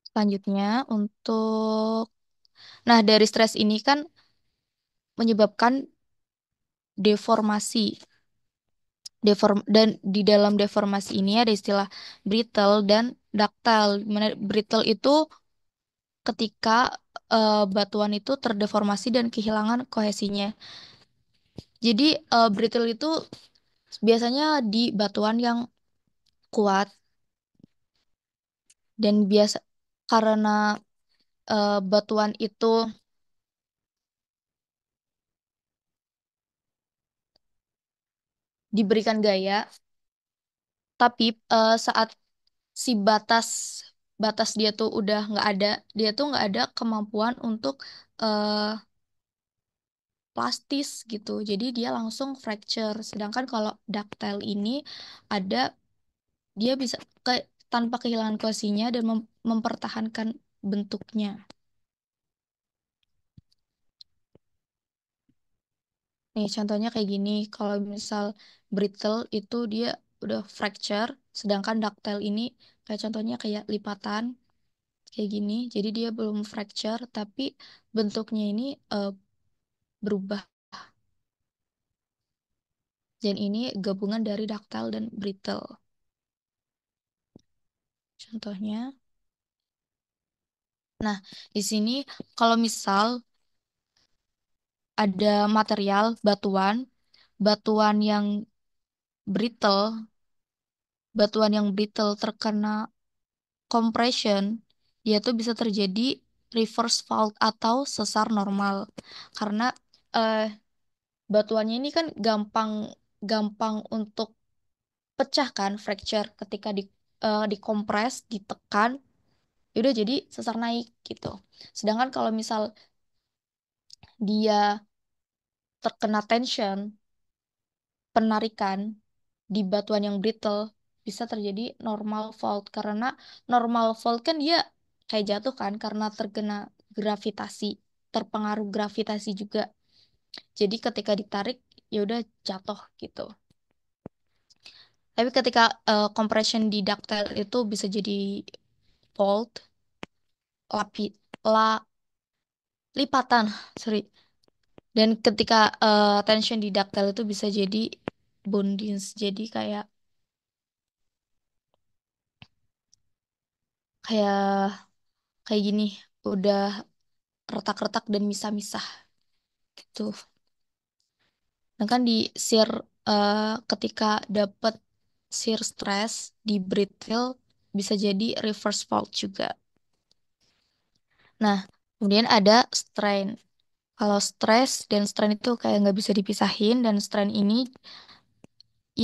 Selanjutnya untuk nah dari stres ini kan menyebabkan deformasi. Dan di dalam deformasi ini ada istilah brittle dan ductile. Dimana brittle itu ketika batuan itu terdeformasi dan kehilangan kohesinya. Jadi brittle itu biasanya di batuan yang kuat dan biasa karena batuan itu diberikan gaya, tapi saat si batas batas dia tuh udah nggak ada, dia tuh nggak ada kemampuan untuk eh, plastis gitu. Jadi dia langsung fracture. Sedangkan kalau ductile ini ada, dia bisa ke tanpa kehilangan kohesinya dan mempertahankan bentuknya. Nih contohnya kayak gini, kalau misal brittle itu dia udah fracture, sedangkan ductile ini kayak contohnya kayak lipatan kayak gini. Jadi dia belum fracture, tapi bentuknya ini berubah. Dan ini gabungan dari ductile dan brittle. Contohnya. Nah, di sini kalau misal ada material batuan, batuan yang brittle, batuan yang brittle terkena compression, dia tuh bisa terjadi reverse fault atau sesar normal. Karena eh, batuannya ini kan gampang gampang untuk pecah kan, fracture ketika dikompres, ditekan, ya udah jadi sesar naik gitu. Sedangkan kalau misal dia terkena tension, penarikan di batuan yang brittle, bisa terjadi normal fault. Karena normal fault kan dia kayak jatuh kan karena terkena gravitasi, terpengaruh gravitasi juga. Jadi ketika ditarik ya udah jatuh gitu. Tapi ketika compression di ductile itu bisa jadi fault, lapi, la, lipatan, sorry. Dan ketika tension di ductile itu bisa jadi bondings, jadi kayak kayak kayak gini, udah retak-retak dan misah-misah gitu. Dan kan di shear ketika dapet shear stress di brittle bisa jadi reverse fault juga. Nah, kemudian ada strain. Kalau stress dan strain itu kayak nggak bisa dipisahin, dan strain ini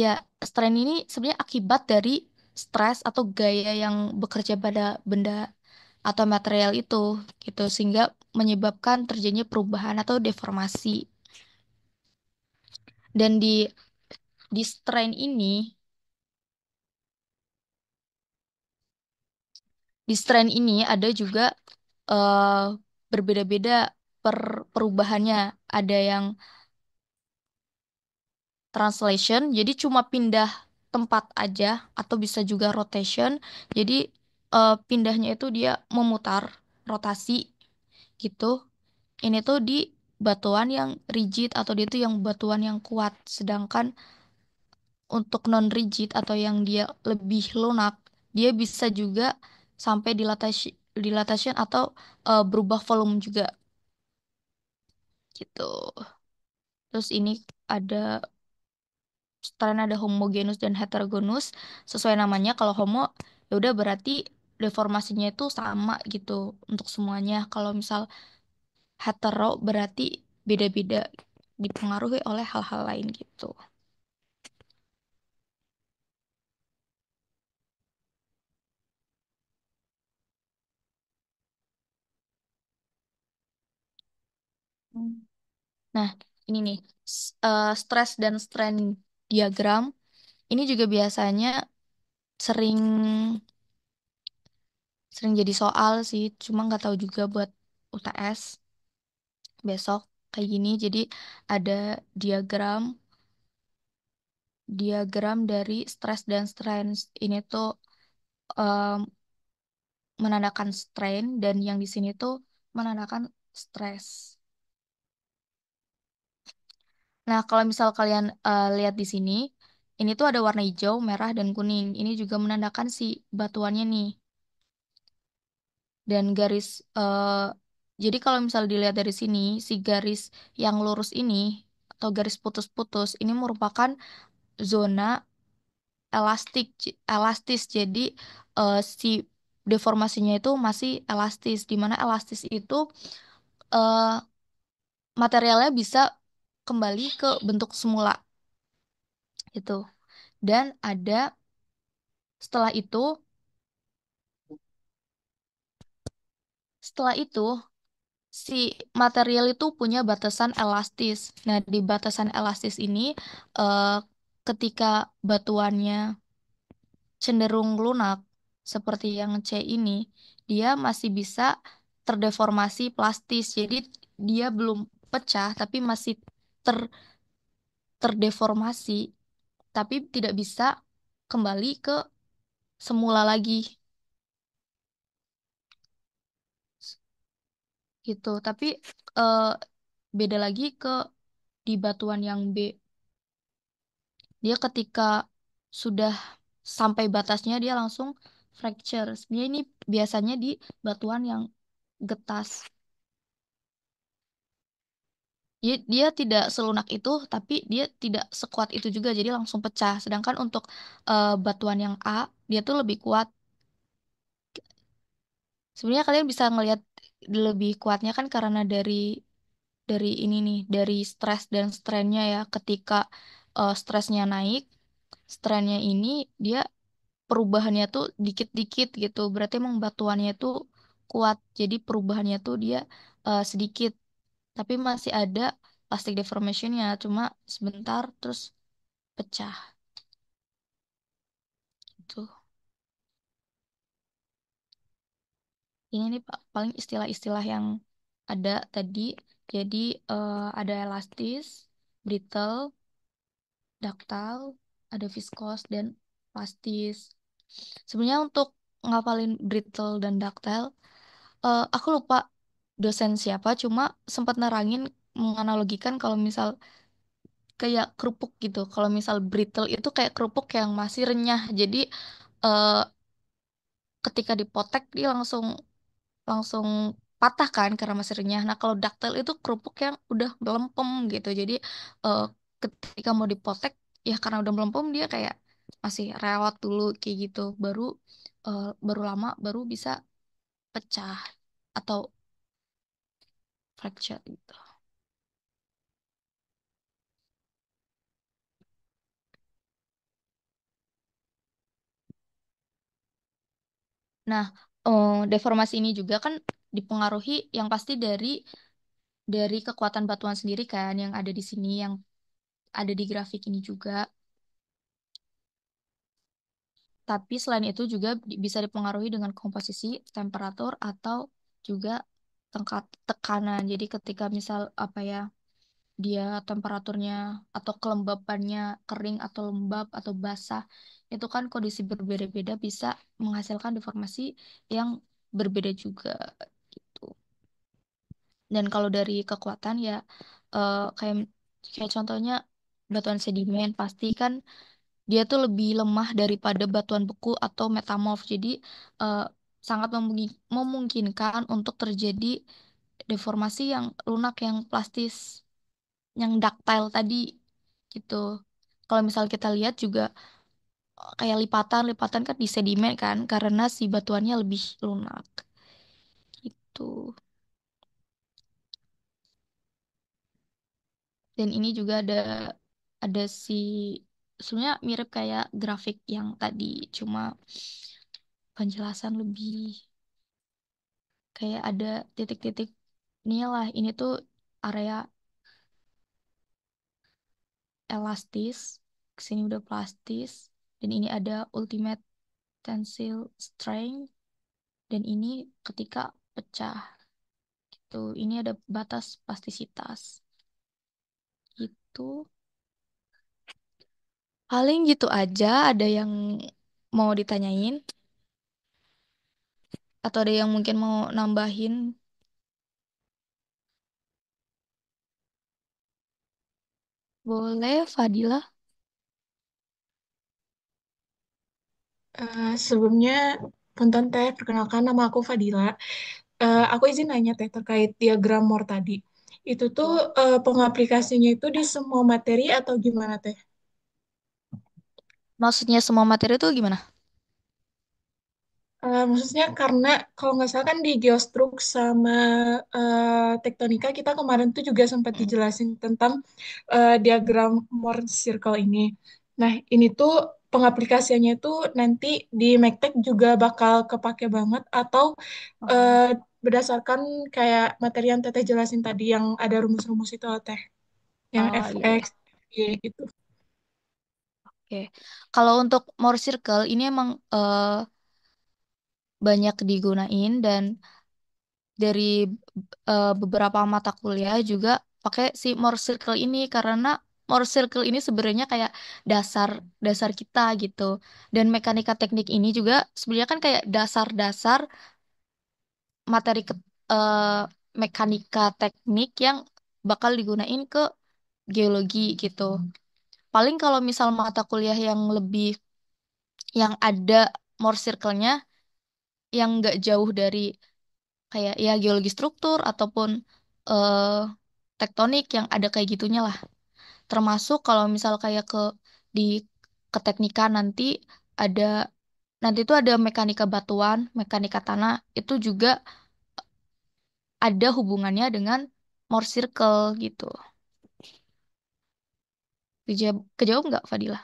ya, strain ini sebenarnya akibat dari stres atau gaya yang bekerja pada benda atau material itu gitu, sehingga menyebabkan terjadinya perubahan atau deformasi. Dan di strain ini, di strain ini ada juga eh, berbeda-beda perubahannya. Ada yang translation, jadi cuma pindah tempat aja, atau bisa juga rotation. Jadi pindahnya itu dia memutar, rotasi gitu. Ini tuh di batuan yang rigid atau dia tuh yang batuan yang kuat. Sedangkan untuk non rigid atau yang dia lebih lunak, dia bisa juga sampai dilatation atau berubah volume juga gitu. Terus ini ada strain, ada homogenus dan heterogenus. Sesuai namanya, kalau homo ya udah berarti deformasinya itu sama gitu untuk semuanya. Kalau misal hetero berarti beda-beda, dipengaruhi oleh hal-hal lain gitu. Hmm. Nah, ini nih stress dan strain diagram ini juga biasanya sering sering jadi soal sih, cuma nggak tahu juga buat UTS besok kayak gini. Jadi ada diagram diagram dari stress dan strain. Ini tuh em, menandakan strain, dan yang di sini tuh menandakan stress. Nah, kalau misal kalian lihat di sini, ini tuh ada warna hijau, merah, dan kuning. Ini juga menandakan si batuannya nih. Dan garis, jadi kalau misal dilihat dari sini, si garis yang lurus ini, atau garis putus-putus, ini merupakan zona elastis. Jadi si deformasinya itu masih elastis, di mana elastis itu eh, materialnya bisa kembali ke bentuk semula gitu. Dan ada setelah itu, setelah itu si material itu punya batasan elastis. Nah, di batasan elastis ini eh, ketika batuannya cenderung lunak seperti yang C ini, dia masih bisa terdeformasi plastis. Jadi dia belum pecah tapi masih ter terdeformasi, tapi tidak bisa kembali ke semula lagi gitu. Tapi eh, beda lagi ke di batuan yang B. Dia ketika sudah sampai batasnya dia langsung fracture. Sebenarnya ini biasanya di batuan yang getas. Dia tidak selunak itu, tapi dia tidak sekuat itu juga, jadi langsung pecah. Sedangkan untuk batuan yang A, dia tuh lebih kuat. Sebenarnya kalian bisa ngelihat lebih kuatnya kan karena dari ini nih, dari stres dan strainnya ya. Ketika stresnya naik, strainnya ini dia perubahannya tuh dikit-dikit gitu. Berarti emang batuannya tuh kuat. Jadi perubahannya tuh dia sedikit, tapi masih ada plastic deformationnya. Cuma sebentar terus pecah gitu. Ini nih paling istilah-istilah yang ada tadi. Jadi ada elastis, brittle, ductile, ada viscose dan plastis. Sebenarnya untuk ngapalin brittle dan ductile, aku lupa dosen siapa, cuma sempat nerangin menganalogikan kalau misal kayak kerupuk gitu. Kalau misal brittle itu kayak kerupuk yang masih renyah. Jadi eh, ketika dipotek dia langsung langsung patah kan karena masih renyah. Nah, kalau ductile itu kerupuk yang udah melempem gitu. Jadi eh, ketika mau dipotek ya karena udah melempem dia kayak masih rewat dulu kayak gitu. Baru lama baru bisa pecah atau fracture gitu. Nah, deformasi ini juga kan dipengaruhi yang pasti dari kekuatan batuan sendiri kan yang ada di sini yang ada di grafik ini juga. Tapi selain itu juga bisa dipengaruhi dengan komposisi, temperatur, atau juga tekanan. Jadi ketika misal apa ya, dia temperaturnya atau kelembapannya kering atau lembab atau basah, itu kan kondisi berbeda-beda bisa menghasilkan deformasi yang berbeda juga gitu. Dan kalau dari kekuatan ya kayak kayak contohnya batuan sedimen pasti kan dia tuh lebih lemah daripada batuan beku atau metamorf. Jadi eh, sangat memungkinkan untuk terjadi deformasi yang lunak, yang plastis, yang ductile tadi gitu. Kalau misal kita lihat juga kayak lipatan-lipatan kan di sedimen kan karena si batuannya lebih lunak gitu. Dan ini juga ada si sebenarnya mirip kayak grafik yang tadi, cuma penjelasan lebih kayak ada titik-titik inilah ini tuh area elastis, kesini udah plastis, dan ini ada ultimate tensile strength, dan ini ketika pecah gitu. Ini ada batas plastisitas gitu. Paling gitu aja. Ada yang mau ditanyain atau ada yang mungkin mau nambahin? Boleh, Fadila. Sebelumnya, Punten Teh, perkenalkan nama aku Fadila. Aku izin nanya Teh terkait diagram Moore tadi. Itu tuh pengaplikasinya itu di semua materi atau gimana Teh? Maksudnya semua materi itu gimana? Maksudnya karena kalau nggak salah kan di Geostruk sama Tektonika kita kemarin tuh juga sempat Mm. dijelasin tentang diagram Mohr Circle ini. Nah, ini tuh pengaplikasiannya itu nanti di Magtek juga bakal kepake banget atau Oh, eh, berdasarkan kayak materi yang Teteh jelasin tadi yang ada rumus-rumus itu Teh, yang oh iya, fx, iya. y gitu. Oke. Kalau untuk more circle ini emang banyak digunain dan dari beberapa mata kuliah juga pakai si more circle ini karena more circle ini sebenarnya kayak dasar dasar kita gitu. Dan mekanika teknik ini juga sebenarnya kan kayak dasar-dasar materi eh, mekanika teknik yang bakal digunain ke geologi gitu. Paling kalau misal mata kuliah yang lebih yang ada more circle-nya yang nggak jauh dari kayak ya geologi struktur ataupun eh, tektonik yang ada kayak gitunya lah. Termasuk kalau misal kayak di keteknikan ada nanti itu ada mekanika batuan, mekanika tanah itu juga ada hubungannya dengan more circle gitu. Kejawab nggak Fadilah?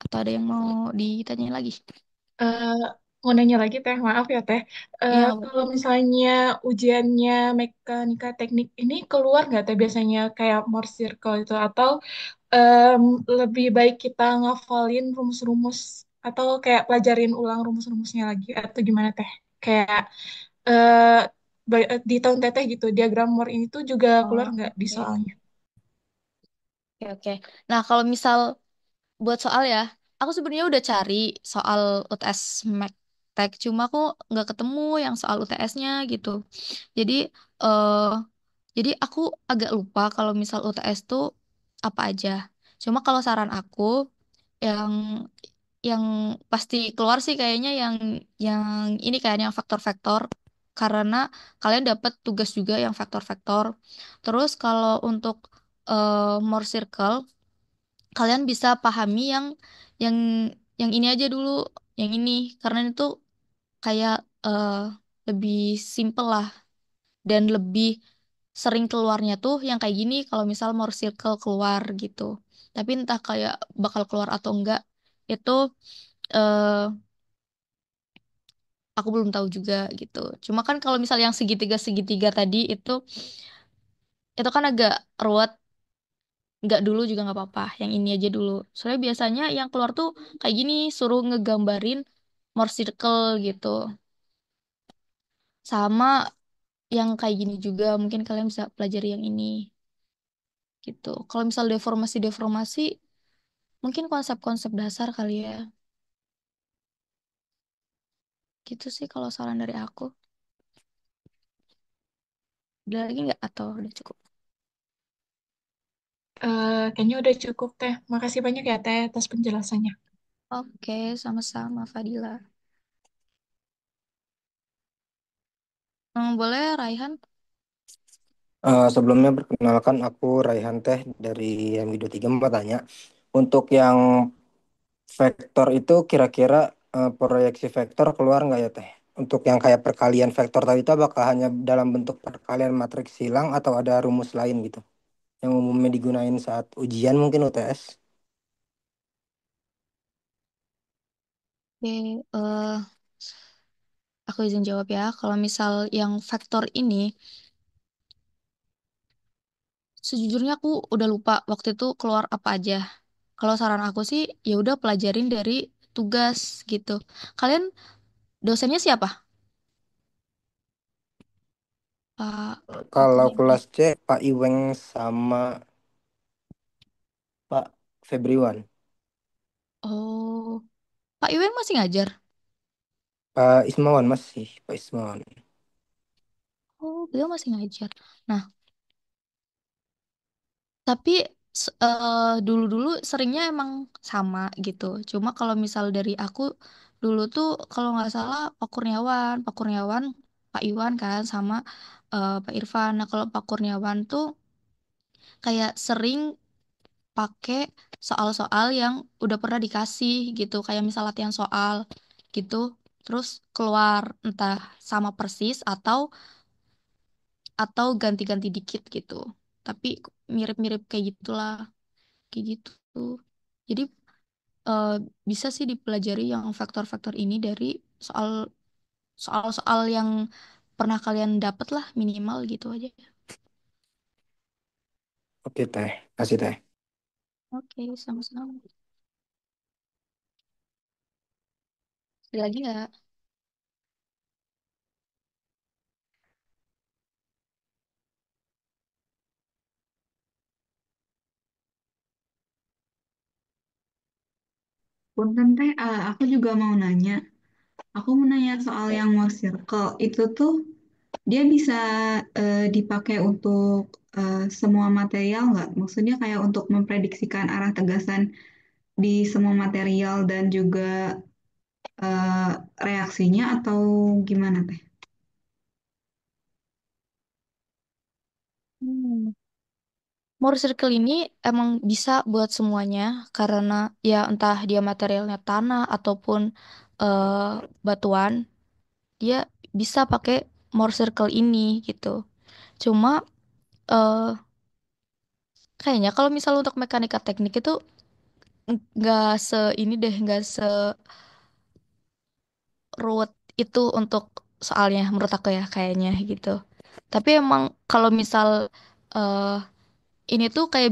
Atau ada yang mau ditanyain lagi? Eh, Mau nanya lagi Teh, maaf ya Teh. Ya, Kalau misalnya ujiannya mekanika teknik ini keluar nggak Teh biasanya kayak Mohr Circle itu atau em, lebih baik kita ngafalin rumus-rumus atau kayak pelajarin ulang rumus-rumusnya lagi atau gimana Teh? Kayak eh, di tahun Teteh gitu diagram Mohr ini tuh juga keluar oh, nggak di oke. soalnya? Oke, oke. Nah, kalau misal buat soal ya, aku sebenarnya udah cari soal UTS Tek, cuma aku nggak ketemu yang soal UTS-nya gitu. Jadi, eh jadi aku agak lupa kalau misal UTS tuh apa aja. Cuma kalau saran aku, yang yang pasti keluar sih kayaknya yang ini kayaknya yang faktor-faktor karena kalian dapat tugas juga yang faktor-faktor. Terus kalau untuk more circle kalian bisa pahami yang yang ini aja dulu, yang ini karena itu kayak lebih simple lah dan lebih sering keluarnya tuh yang kayak gini kalau misal more circle keluar gitu. Tapi entah kayak bakal keluar atau enggak itu eh aku belum tahu juga gitu. Cuma kan kalau misal yang segitiga-segitiga tadi itu kan agak ruwet. Nggak dulu juga nggak apa-apa. Yang ini aja dulu. Soalnya biasanya yang keluar tuh kayak gini, suruh ngegambarin more circle gitu. Sama yang kayak gini juga, mungkin kalian bisa pelajari yang ini gitu. Kalau misal deformasi-deformasi, mungkin konsep-konsep dasar kali ya. Gitu sih kalau saran dari aku. Ada lagi nggak atau udah cukup? Kayaknya udah cukup Teh. Makasih banyak ya Teh atas penjelasannya. Oke, sama-sama Fadila. Boleh Raihan? Sebelumnya perkenalkan aku Raihan Teh dari MI 3 mau tanya. Untuk yang vektor itu kira-kira proyeksi vektor keluar nggak ya Teh? Untuk yang kayak perkalian vektor tadi itu apakah hanya dalam bentuk perkalian matriks silang atau ada rumus lain gitu? Yang umumnya digunain saat ujian mungkin UTS. Oke, aku izin jawab ya. Kalau misal yang faktor ini, sejujurnya aku udah lupa waktu itu keluar apa aja. Kalau saran aku sih, ya udah pelajarin dari tugas gitu. Kalian dosennya siapa? Pak Kalau Iwan. kelas C Pak Iweng sama Pak Febriwan. Oh, Pak Iwan masih ngajar. Pak Ismawan masih, Pak Ismawan. Oh, beliau masih ngajar. Nah, tapi dulu-dulu seringnya emang sama gitu. Cuma kalau misal dari aku dulu tuh kalau nggak salah Pak Kurniawan, Pak Iwan kan sama Pak Irfan. Nah, kalau Pak Kurniawan tuh kayak sering pakai soal-soal yang udah pernah dikasih gitu, kayak misal latihan soal gitu. terus keluar entah sama persis atau ganti-ganti dikit gitu. Tapi mirip-mirip kayak gitulah, kayak gitu. Jadi eh, bisa sih dipelajari yang faktor-faktor ini dari soal soal-soal yang pernah kalian dapat lah minimal gitu aja. Oke teh, kasih teh. Oke, sama-sama. Ada lagi nggak? Punten teh, aku juga mau nanya. Aku mau nanya soal yang more circle. Itu tuh dia bisa dipakai untuk semua material nggak? Maksudnya kayak untuk memprediksikan arah tegasan di semua material dan juga eh, reaksinya atau gimana teh? Hmm. More circle ini emang bisa buat semuanya karena ya entah dia materialnya tanah ataupun eh, batuan, dia bisa pakai more circle ini gitu. Cuma eh, kayaknya kalau misal untuk mekanika teknik itu nggak se ini deh, nggak seruwet itu untuk soalnya menurut aku ya kayaknya gitu. Tapi emang kalau misal eh, ini tuh kayak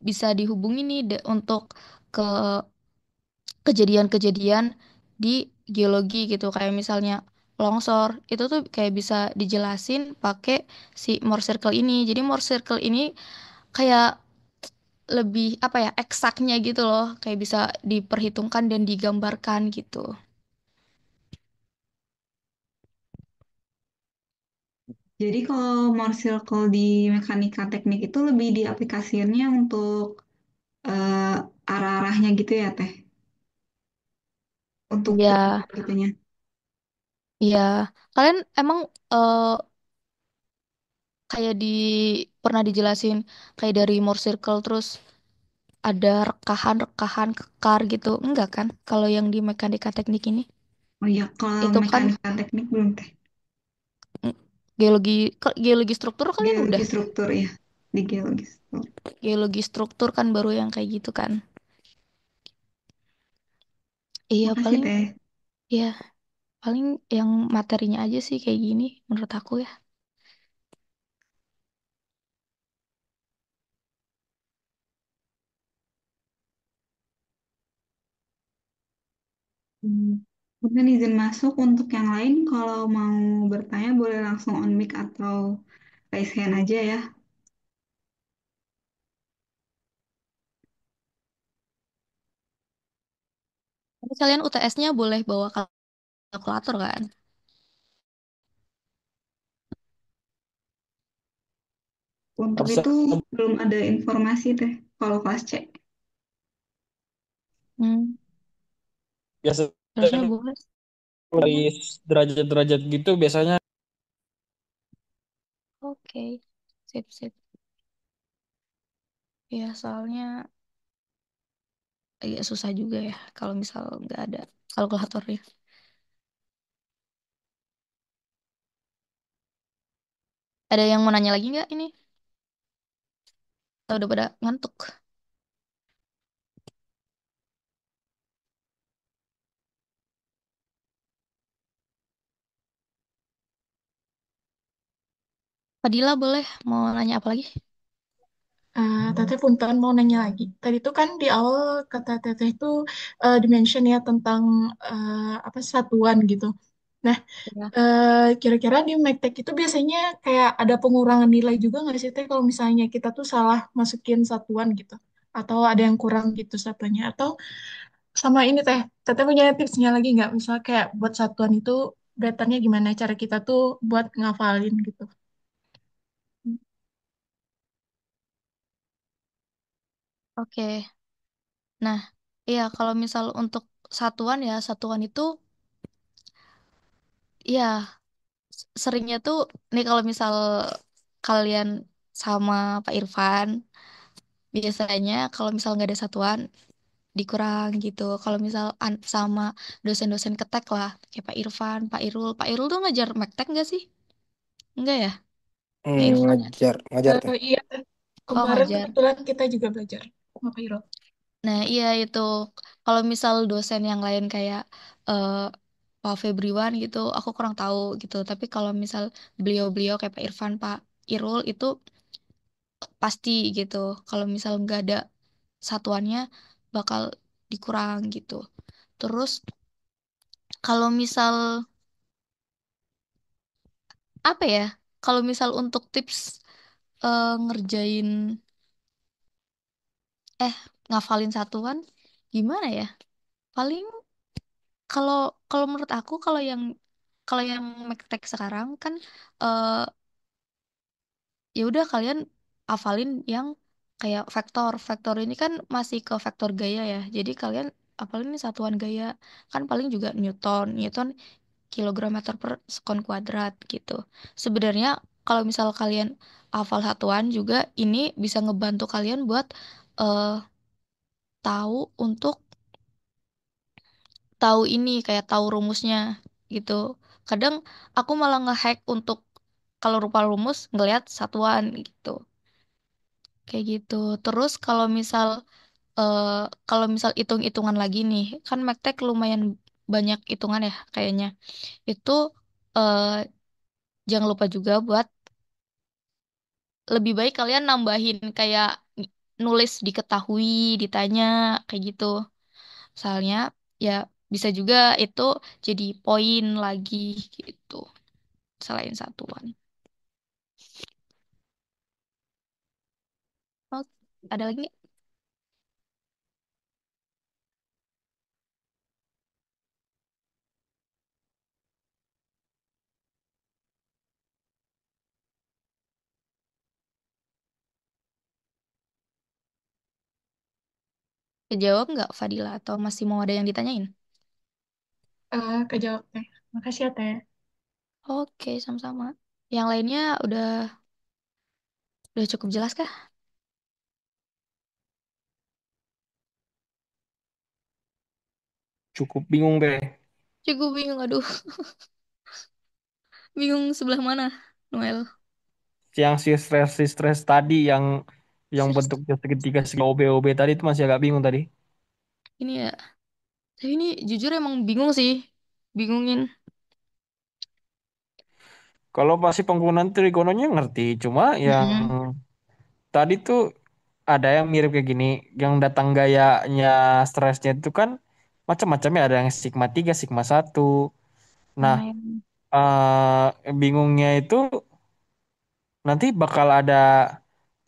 bisa dihubungi nih untuk ke kejadian-kejadian di geologi gitu kayak misalnya longsor itu tuh kayak bisa dijelasin pakai si Mohr circle ini. Jadi Mohr circle ini kayak lebih apa ya eksaknya gitu loh, kayak bisa diperhitungkan dan digambarkan gitu. Jadi kalau more circle di mekanika teknik itu lebih diaplikasikannya untuk eh, arah-arahnya gitu ya teh? Untuk Ya, gitunya. ya. Kalian emang kayak pernah dijelasin kayak dari Mohr circle terus ada rekahan-rekahan kekar gitu. Enggak kan? Kalau yang di mekanika teknik ini. Oh iya, kalau Itu kan mekanika teknik belum teh. mm, geologi struktur kalian udah. Geologi struktur ya, di geologi struktur. Geologi struktur kan baru yang kayak gitu kan. Iya Makasih paling teh. ya paling yang materinya aja sih kayak gini menurut aku ya. Hmm. Mungkin izin masuk untuk yang lain kalau mau bertanya boleh langsung on mic atau raise hand aja ya. Tapi kalian UTS-nya boleh bawa kalkulator kan? Untuk Harusnya itu belum ada informasi teh kalau kelas C. Hmm, biasanya harusnya boleh. dari derajat-derajat gitu biasanya Oke, sip sip. Ya soalnya agak susah juga ya kalau misal nggak ada kalkulatornya. Ada yang mau nanya lagi nggak ini? Atau udah pada ngantuk? Fadila boleh mau nanya apa lagi? Teteh punten mau nanya lagi. Tadi tuh kan di awal kata Teteh itu dimention ya tentang apa satuan gitu. Nah, Ya. kira-kira di Medtech itu biasanya kayak ada pengurangan nilai juga nggak sih Teh kalau misalnya kita tuh salah masukin satuan gitu, atau ada yang kurang gitu satuannya, atau sama ini Teh, Teteh punya tipsnya lagi nggak? Misal kayak buat satuan itu betternya gimana cara kita tuh buat ngafalin gitu. Oke. Nah, iya kalau misal untuk satuan ya satuan itu ya seringnya tuh nih kalau misal kalian sama Pak Irfan biasanya kalau misal nggak ada satuan dikurang gitu. Kalau misal sama dosen-dosen ketek lah, kayak Pak Irfan, Pak Irul. Pak Irul tuh ngajar Mektek nggak sih? Enggak ya? Pak Irfan ya? Ngajar, ngajar teh. Iya, Teh. Oh, Kemarin ngajar. kebetulan kita juga belajar sama Pak Iro. Nah, iya itu. Kalau misal dosen yang lain kayak eh, Pak Febriwan gitu, aku kurang tahu gitu. Tapi kalau misal beliau-beliau kayak Pak Irfan, Pak Irul itu pasti gitu. Kalau misal nggak ada satuannya, bakal dikurang gitu. Terus kalau misal apa ya? Kalau misal untuk tips ngerjain eh ngafalin satuan gimana ya? Paling kalau kalau menurut aku kalau yang Mektek sekarang kan eh ya udah kalian hafalin yang kayak vektor. Vektor ini kan masih ke vektor gaya ya. Jadi kalian hafalin ini satuan gaya. Kan paling juga Newton. Newton kilogram meter per sekon kuadrat gitu. Sebenarnya kalau misal kalian hafal satuan juga ini bisa ngebantu kalian buat eh, tahu untuk tahu ini kayak tahu rumusnya gitu. Kadang aku malah nge-hack untuk kalau rupa rumus ngelihat satuan gitu. Kayak gitu. Terus eh, kalau misal hitung-hitungan lagi nih, kan Mektek lumayan banyak hitungan ya kayaknya. Itu eh, jangan lupa juga buat lebih baik kalian nambahin kayak nulis diketahui, ditanya kayak gitu. Soalnya ya bisa juga itu jadi poin lagi gitu selain satuan. Oh, ada lagi nggak? Kejawab nggak Fadila atau masih mau ada yang ditanyain? Kejawab, Teh. Makasih ya, Teh. Oke, sama-sama. Yang lainnya udah cukup jelas kah? cukup bingung deh. Cukup bingung, aduh. Bingung sebelah mana, Noel? Yang si stres tadi yang bentuknya segitiga segi OB tadi itu masih agak bingung tadi. Ini ya, tapi ini jujur emang bingung sih. Bingungin. Kalau pasti penggunaan trigononya ngerti, cuma yang Mm-mm. tadi tuh ada yang mirip kayak gini, yang datang gayanya stresnya itu kan macam-macam ya, ada yang sigma 3 sigma satu. Nah, Lumayan. bingungnya itu nanti bakal ada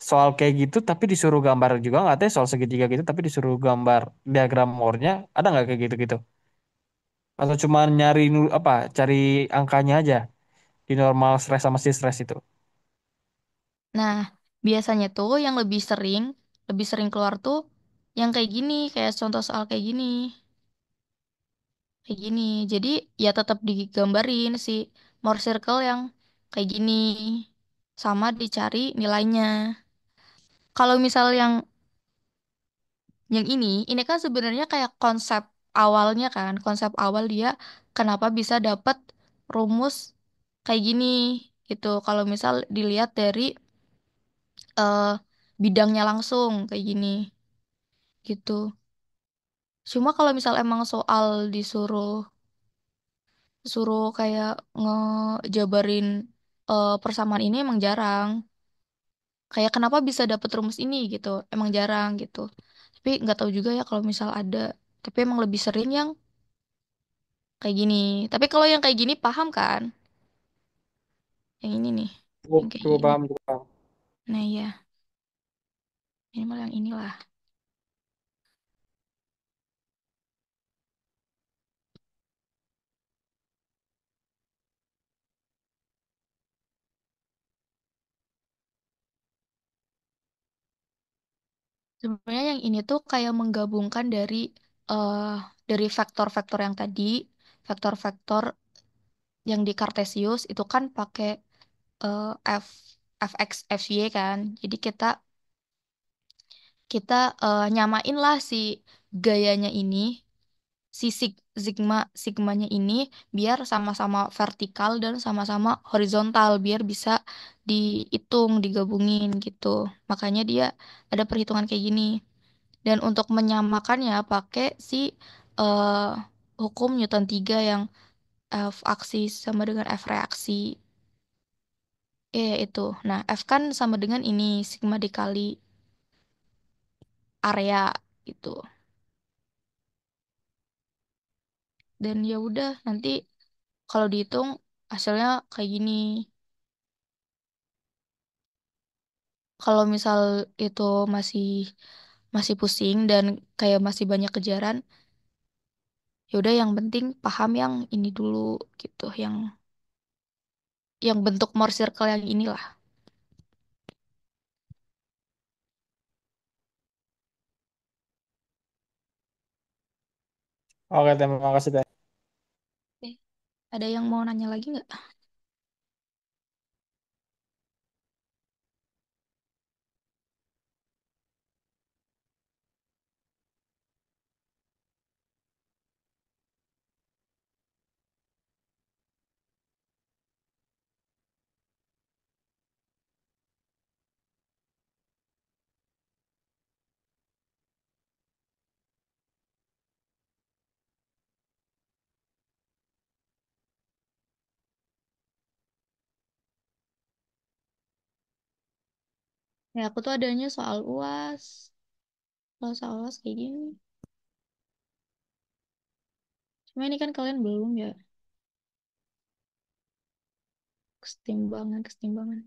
soal kayak gitu tapi disuruh gambar juga nggak teh, soal segitiga gitu tapi disuruh gambar diagram Moore-nya, ada nggak kayak gitu-gitu? Atau cuma nyari apa, cari angkanya aja di normal stress sama si stress itu? Nah, biasanya tuh yang lebih sering keluar tuh yang kayak gini, kayak contoh soal kayak gini. Kayak gini. Jadi ya tetap digambarin si Mohr circle yang kayak gini. Sama dicari nilainya. Kalau misal yang ini kan sebenarnya kayak konsep awalnya kan. Konsep awal dia kenapa bisa dapet rumus kayak gini gitu. Kalau misal dilihat dari eh, bidangnya langsung kayak gini gitu. Cuma kalau misal emang soal disuruh suruh kayak ngejabarin persamaan ini emang jarang. Kayak kenapa bisa dapet rumus ini gitu, emang jarang gitu. Tapi nggak tahu juga ya kalau misal ada. Tapi emang lebih sering yang kayak gini. Tapi kalau yang kayak gini paham kan? Yang ini nih, Cukup, yang kayak cukup gini. paham, cukup paham. Nah iya, minimal yang inilah. Sebenarnya yang ini tuh kayak menggabungkan eh dari vektor-vektor yang tadi, vektor-vektor yang di Kartesius itu kan pakai eh, f fx fy kan. Jadi kita kita nyamain lah si gayanya ini, si sigmanya ini biar sama-sama vertikal dan sama-sama horizontal biar bisa dihitung, digabungin gitu. Makanya dia ada perhitungan kayak gini. Dan untuk menyamakannya pakai si eh, hukum Newton 3 yang F aksis sama dengan F reaksi. Itu. Nah, F kan sama dengan ini sigma dikali area gitu. Dan ya udah nanti kalau dihitung hasilnya kayak gini. Kalau misal itu masih masih pusing dan kayak masih banyak kejaran, ya udah yang penting paham yang ini dulu gitu, yang bentuk Mohr circle yang inilah. Oke, terima kasih Teh. Eh, ada yang mau nanya lagi nggak? Ya aku tuh adanya soal UAS. Kalau soal UAS kayak gini. Cuma ini kan kalian belum ya. Kesetimbangan, kesetimbangan.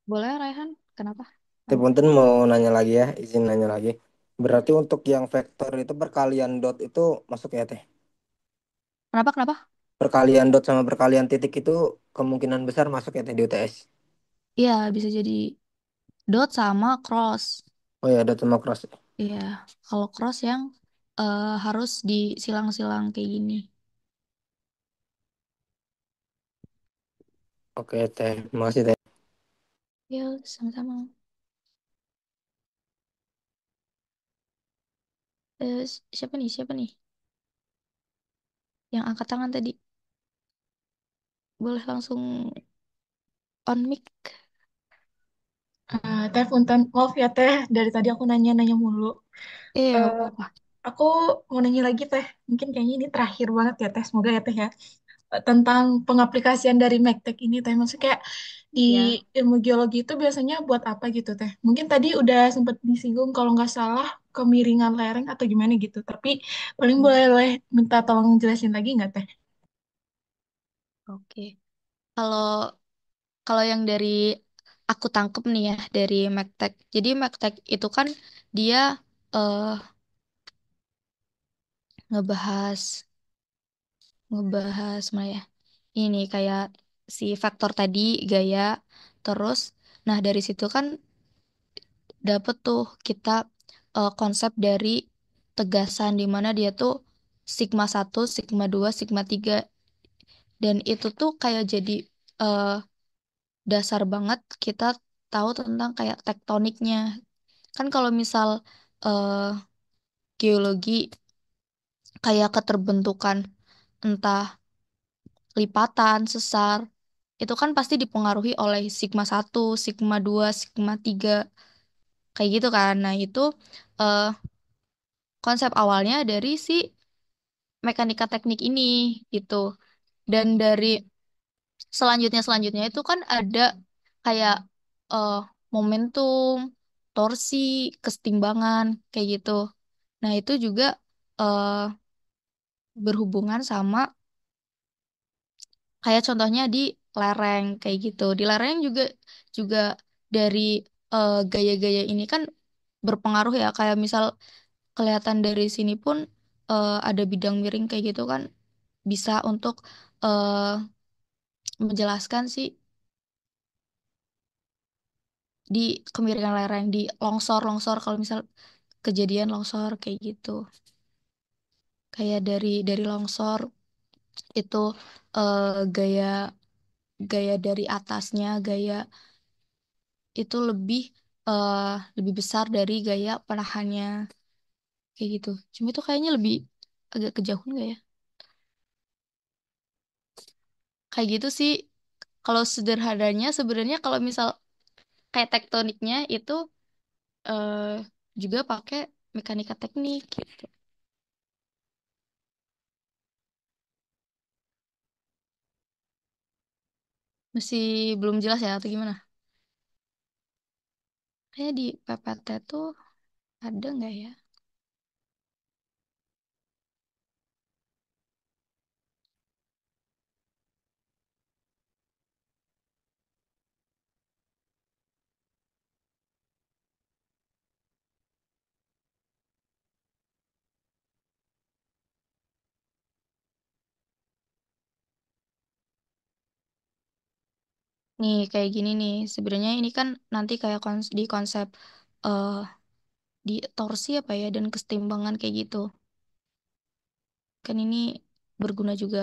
Boleh, Raihan? Kenapa? Tapi Nanya. punten mau nanya lagi ya, izin nanya lagi. Berarti untuk yang vektor itu perkalian dot itu masuk ya teh? Kenapa, kenapa? Perkalian dot sama perkalian titik itu kemungkinan besar masuk ya teh di UTS. Iya, bisa jadi dot sama cross. Oh ya, dot sama cross. Iya, kalau cross yang harus disilang-silang kayak gini. Oke teh, makasih teh. Ya, sama-sama. Siapa nih? Siapa nih? Yang angkat tangan tadi. Boleh langsung on mic. Teh Punten, maaf ya Teh, dari tadi aku nanya-nanya mulu. Nggak Eh, apa-apa. aku mau nanya lagi Teh, mungkin kayaknya ini terakhir banget ya Teh, semoga ya Teh ya. Tentang pengaplikasian dari Megtek ini Teh, maksudnya kayak di Ya. ilmu geologi itu biasanya buat apa gitu Teh? Mungkin tadi udah sempat disinggung kalau nggak salah kemiringan lereng atau gimana gitu, tapi paling boleh minta tolong jelasin lagi nggak Teh? Oke. Kalau kalau yang dari aku tangkep nih ya dari Magtek. Jadi Magtek itu kan dia eh, ngebahas ngebahas mana ya? Ini kayak si faktor tadi gaya terus nah dari situ kan dapet tuh kita konsep dari tegasan di mana dia tuh sigma satu sigma 2 sigma 3 dan itu tuh kayak jadi eh, dasar banget kita tahu tentang kayak tektoniknya. Kan kalau misal eh, geologi kayak keterbentukan entah lipatan, sesar, itu kan pasti dipengaruhi oleh sigma satu sigma 2 sigma 3 kayak gitu kan. Nah, itu eh, konsep awalnya dari si mekanika teknik ini gitu. Dan dari selanjutnya itu kan ada kayak eh, momentum, torsi, kesetimbangan kayak gitu. Nah, itu juga eh, berhubungan sama kayak contohnya di lereng kayak gitu. Di lereng juga juga dari gaya-gaya ini kan berpengaruh ya. Kayak misal kelihatan dari sini pun ada bidang miring kayak gitu kan bisa untuk eh, menjelaskan sih di kemiringan lereng, di longsor-longsor kalau misal kejadian longsor kayak gitu. Kayak dari longsor itu gaya gaya dari atasnya, gaya itu eh, lebih besar dari gaya penahannya kayak gitu. Cuma itu kayaknya lebih agak kejauhan gak ya? Kayak gitu sih. Kalau sederhananya sebenarnya kalau misal kayak tektoniknya itu eh, juga pakai mekanika teknik gitu. Masih belum jelas ya atau gimana? Kayak di PPT tuh ada nggak ya? Nih kayak gini nih. Sebenarnya ini kan nanti kayak di konsep eh di torsi apa ya dan kesetimbangan kayak gitu. Kan ini berguna juga.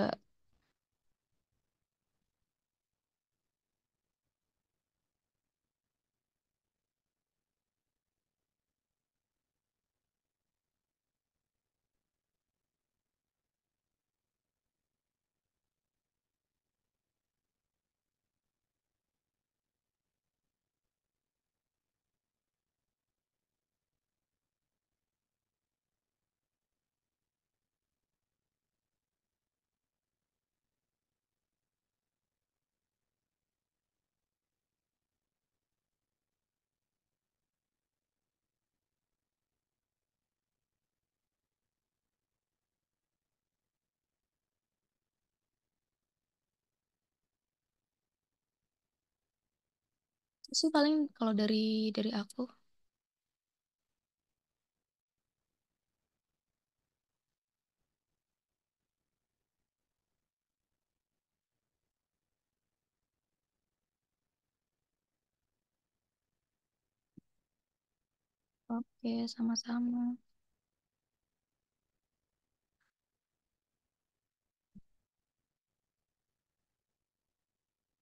Itu sih paling kalau dari aku. Oke, sama-sama.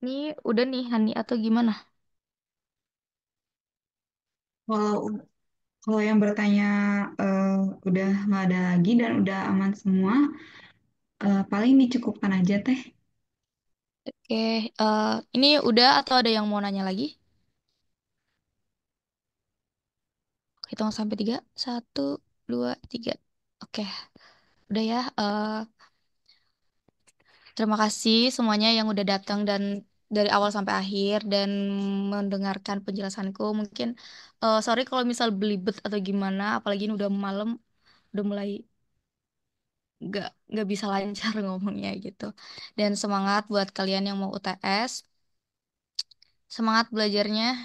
Ini udah nih Hani atau gimana? Kalau kalau yang bertanya eh, udah nggak ada lagi dan udah aman semua, paling dicukupkan aja teh. Oke, ini udah atau ada yang mau nanya lagi? Hitung sampai tiga. Satu, dua, tiga. Oke, udah ya. Terima kasih semuanya yang udah datang dan dari awal sampai akhir dan mendengarkan penjelasanku. Mungkin sorry kalau misal belibet atau gimana, apalagi ini udah malam, udah mulai nggak bisa lancar ngomongnya gitu. Dan semangat buat kalian yang mau UTS, semangat belajarnya.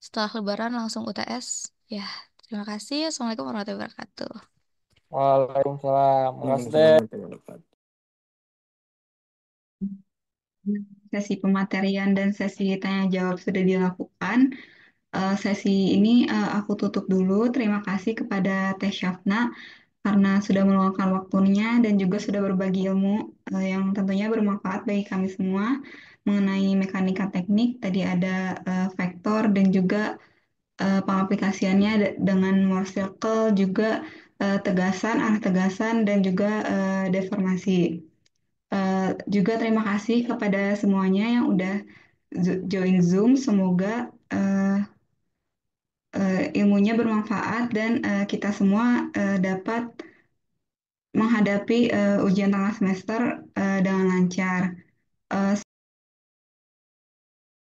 Setelah Lebaran langsung UTS. Ya, terima kasih. Assalamualaikum warahmatullahi wabarakatuh. Waalaikumsalam. Makasih Waalaikumsalam teh. warahmatullahi wabarakatuh. Sesi pematerian dan sesi tanya jawab sudah dilakukan. Sesi ini aku tutup dulu. Terima kasih kepada Teh Syafna karena sudah meluangkan waktunya dan juga sudah berbagi ilmu yang tentunya bermanfaat bagi kami semua mengenai mekanika teknik. Tadi ada vektor dan juga pengaplikasiannya dengan Morse circle, juga tegasan, arah tegasan, dan juga deformasi. Juga terima kasih kepada semuanya yang udah join Zoom. Semoga ilmunya bermanfaat dan kita semua dapat menghadapi ujian tengah semester dengan lancar.